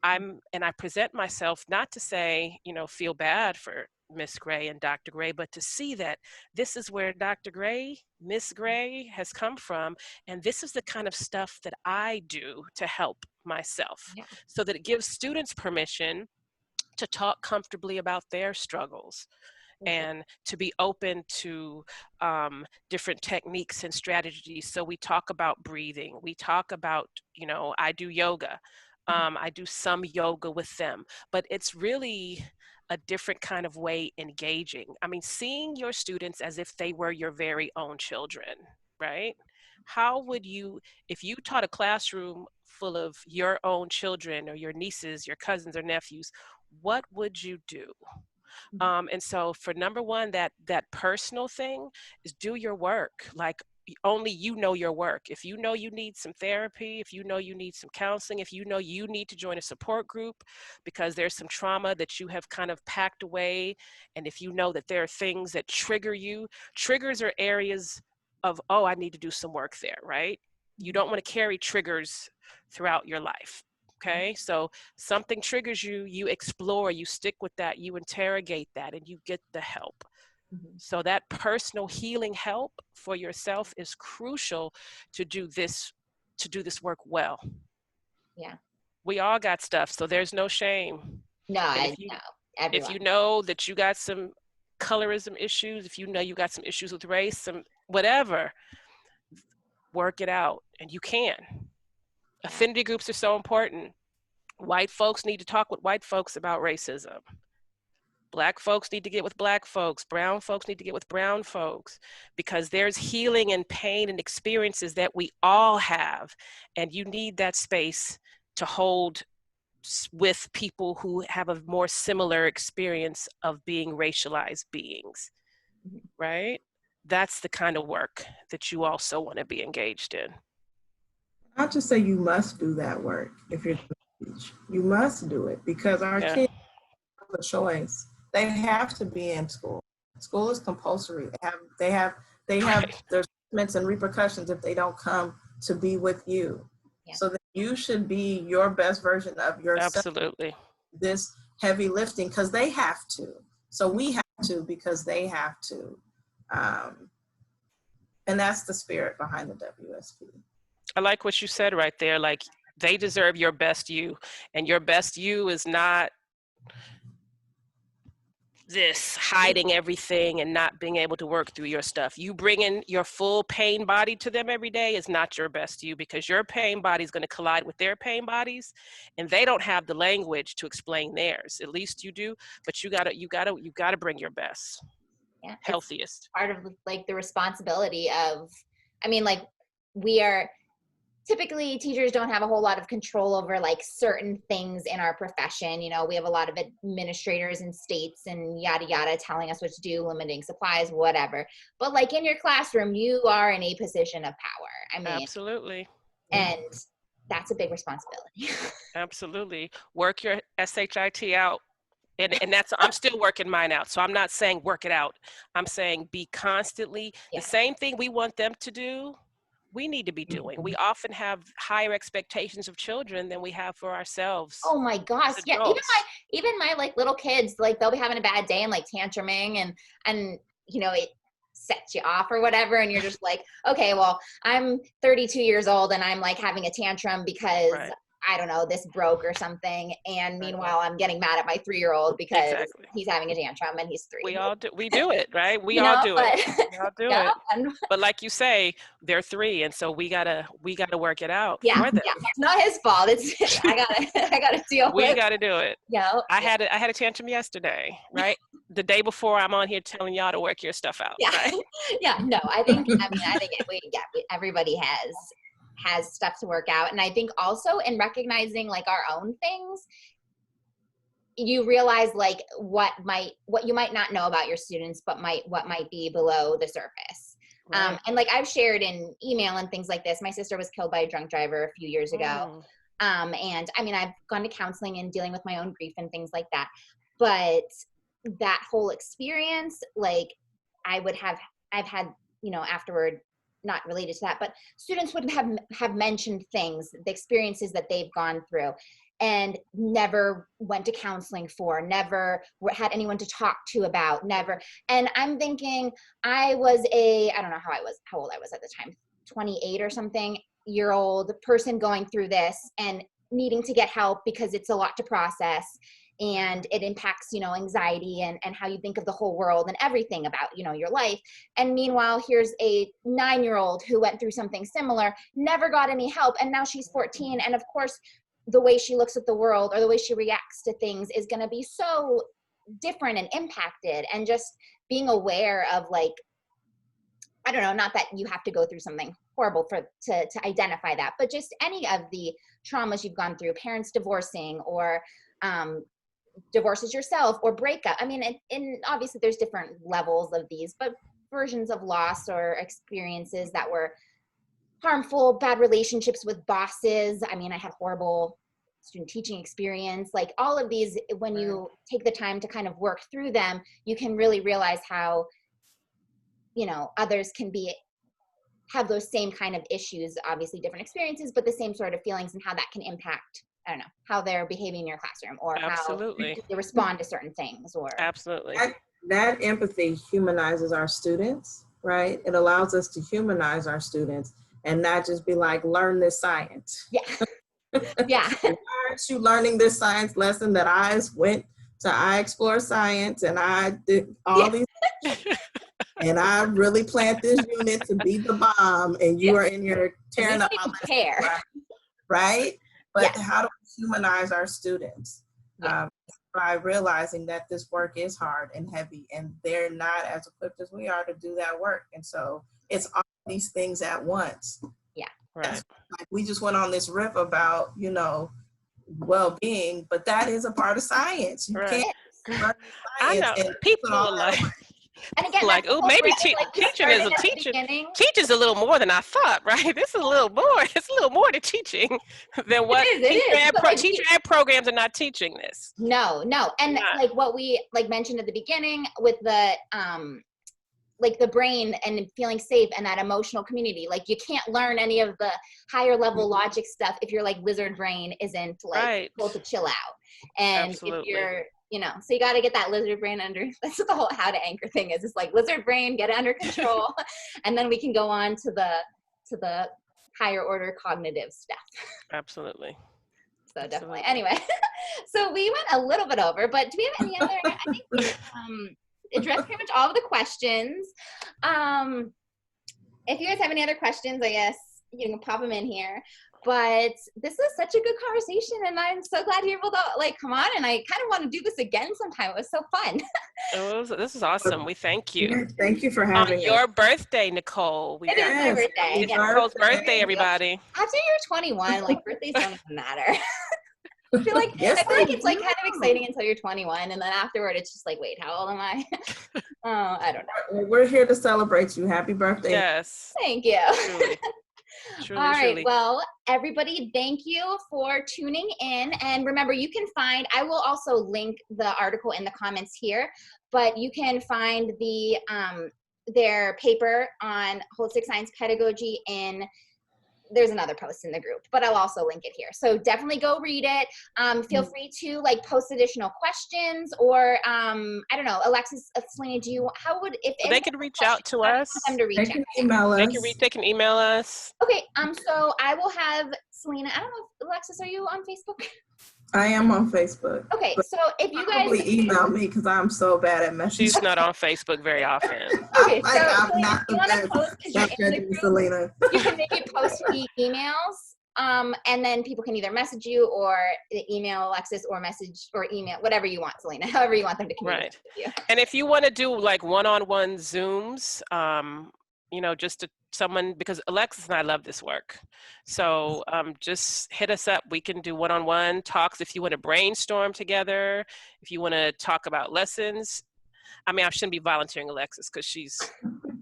And I present myself not to say, feel bad for Miss Gray and Dr. Gray, but to see that this is where Dr. Gray, Miss Gray has come from, and this is the kind of stuff that I do to help myself, so that it gives students permission to talk comfortably about their struggles and to be open to different techniques and strategies. So we talk about breathing, we talk about, I do yoga. I do some yoga with them, but it's really a different kind of way engaging. I mean, seeing your students as if they were your very own children, right? How would you, if you taught a classroom full of your own children or your nieces, your cousins or nephews, what would you do? And so for number one, that personal thing is do your work. Like, only you know your work. If you know you need some therapy, if you know you need some counseling, if you know you need to join a support group because there's some trauma that you have kind of packed away, and if you know that there are things that trigger you, triggers are areas of, oh, I need to do some work there, right? You don't want to carry triggers throughout your life. Okay, so something triggers you, you explore, you stick with that, you interrogate that, and you get the help. So that personal healing help for yourself is crucial to do this work well. Yeah. We all got stuff, so there's no shame. No, And I know. Everyone. if you know that you got some colorism issues, if you know you got some issues with race, some whatever, work it out, and you can. Affinity groups are so important. White folks need to talk with white folks about racism. Black folks need to get with Black folks. Brown folks need to get with brown folks, because there's healing and pain and experiences that we all have. And you need that space to hold with people who have a more similar experience of being racialized beings, right? That's the kind of work that you also want to be engaged in. I'll just say you must do that work if you're going to teach. You must do it because our kids have a choice. They have to be in school. School is compulsory. They have their punishments and repercussions if they don't come to be with you. Yeah. So that you should be your best version of yourself. Absolutely. This heavy lifting because they have to. So we have to because they have to. And that's the spirit behind the WSP. I like what you said right there. Like, they deserve your best you, and your best you is not this hiding everything and not being able to work through your stuff. You bringing your full pain body to them every day is not your best you, because your pain body is going to collide with their pain bodies, and they don't have the language to explain theirs. At least you do, but you gotta bring your best, healthiest. Part of like the responsibility of, I mean, like, we are typically, teachers don't have a whole lot of control over like certain things in our profession. You know, we have a lot of administrators and states and yada yada telling us what to do, limiting supplies, whatever. But like in your classroom, you are in a position of power. I mean, absolutely. And that's a big responsibility. Absolutely. Work your SHIT out. And that's, I'm still working mine out. So I'm not saying work it out. I'm saying be constantly the same thing we want them to do, we need to be doing. We often have higher expectations of children than we have for ourselves. Oh my gosh. Yeah. Even my like little kids, like they'll be having a bad day and like tantruming and you know, it sets you off or whatever. And you're just like, okay, well, I'm 32 years old and I'm like having a tantrum because I don't know, this broke or something. And meanwhile, I'm getting mad at my 3-year-old because Exactly. he's having a tantrum and he's 3. We do it, right? We You all know, do but it. We all do yeah, it. and But like you say, they're 3, and so we gotta work it out yeah, for them. yeah, it's not his fault. It's I gotta deal We with. gotta do it. Yeah, I had a tantrum yesterday, right? The day before I'm on here telling y'all to work your stuff out, yeah, right? yeah. No, I think everybody has stuff to work out, and I think also in recognizing like our own things, you realize like what you might not know about your students, but what might be below the surface. Right. And like I've shared in email and things like this, my sister was killed by a drunk driver a few years ago. And I mean, I've gone to counseling and dealing with my own grief and things like that. But that whole experience, like I've had, afterward, not related to that, but students would have mentioned things, the experiences that they've gone through and never went to counseling for, never had anyone to talk to about, never. And I'm thinking I don't know how old I was at the time, 28 or something year old person going through this and needing to get help because it's a lot to process and it impacts, anxiety and how you think of the whole world and everything about, your life. And meanwhile, here's a 9-year-old who went through something similar, never got any help. And now she's 14. And of course, the way she looks at the world or the way she reacts to things is going to be so different and impacted. And just being aware of like, I don't know, not that you have to go through something horrible to identify that, but just any of the traumas you've gone through, parents divorcing or divorces yourself or breakup. I mean, and obviously there's different levels of these, but versions of loss or experiences that were harmful, bad relationships with bosses. I mean, I had horrible student teaching experience, like all of these, when you take the time to kind of work through them, you can really realize how, others can have those same kind of issues, obviously different experiences, but the same sort of feelings and how that can impact, I don't know, how they're behaving in your classroom or Absolutely. how they respond to certain things or. Absolutely. That empathy humanizes our students, right? It allows us to humanize our students and not just be like, learn this science. Yeah. Yeah. Why aren't you learning this science lesson that I went to I Explore Science and I did all these and I really plant this unit to be the bomb and you are in here tearing up my lesson, right? But how do we humanize our students? By realizing that this work is hard and heavy and they're not as equipped as we are to do that work. And so it's all these things at once. Yeah. Right. Like we just went on this riff about, well-being, but that is a part of science. You can't learn science. I know people are like, and again, like, oh, maybe teaching's a little more than I thought, right? This is a little more. It's a little more to teaching than what teacher ed programs are not teaching this. No, and like what we mentioned at the beginning with the like the brain and feeling safe and that emotional community, like you can't learn any of the higher level logic stuff if your like lizard brain isn't like able to chill out. And if you're so you got to get that lizard brain under, that's what the whole how to anchor thing is. It's like lizard brain, get it under control. And then we can go on to the higher order cognitive stuff. Absolutely. So definitely. Anyway, so we went a little bit over, but do we have any other, I think we addressed pretty much all of the questions. If you guys have any other questions, I guess you can pop them in here. But this was such a good conversation, and I'm so glad you're able to come on. And I kind of want to do this again sometime. It was so fun. This is awesome. We thank you. Thank you for having us. Your birthday, Nicole. It is my birthday. It's Nicole's birthday, everybody. After you're 21, birthdays don't even matter. I feel like it's kind of exciting until you're 21, and then afterward, it's just like, wait, how old am I? I don't know. We're here to celebrate you. Happy birthday! Yes. Thank you. Truly, all right, well, everybody, thank you for tuning in. And remember, you can find, I will also link the article in the comments here, but you can find their paper on holistic science pedagogy in there's another post in the group, but I'll also link it here. So definitely go read it. Feel free to like post additional questions, or I don't know, Alexis, Salina, if They can reach out to us. Them to reach They out. can email us. They can email us. Okay, so I will have Salina, I don't know, Alexis, are you on Facebook? I am on Facebook. Okay, so if you guys probably email me because I'm so bad at messaging. She's not on Facebook very often. Okay, like, so I'm not you want to post because you're in the group, Salina. you can maybe post emails, and then people can either message you or email Alexis or message or email, whatever you want, Salina, however you want them to communicate with you. And if you want to do like one-on-one Zooms, you know, just to someone, because Alexis and I love this work. So just hit us up. We can do one-on-one talks if you want to brainstorm together, if you want to talk about lessons. I mean, I shouldn't be volunteering Alexis because she's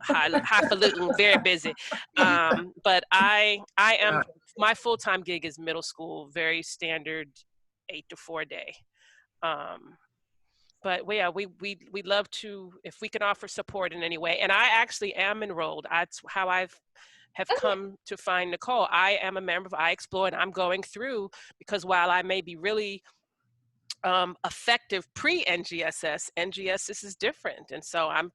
highfalutin, very busy. But I am, my full-time gig is middle school, very standard 8 to 4 day. But yeah, we love to, if we can offer support in any way. And I actually am enrolled. That's how have come to find Nicole. I am a member of iExplore, and I'm going through, because while I may be really effective pre-NGSS, NGSS is different. And so I'm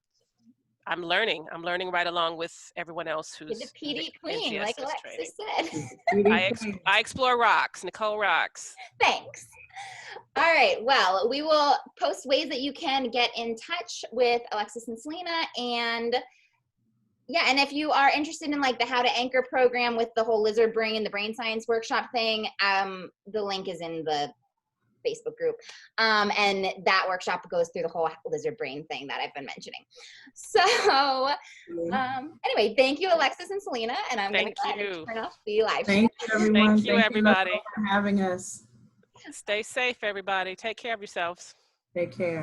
learning right along with everyone else who's the PD queen, like Alexis said. I explore rocks. Nicole rocks. Thanks. All right, well, we will post ways that you can get in touch with Alexis and Salina, and yeah, and if you are interested in like the How to Anchor program with the whole lizard brain, the brain science workshop thing, the link is in the Facebook group, and that workshop goes through the whole lizard brain thing that I've been mentioning. So anyway, thank you, Alexis and Salina, and I'm going to turn off the live. Thank you, everyone. Thank you, everybody, for having us. Stay safe, everybody. Take care of yourselves. Take care.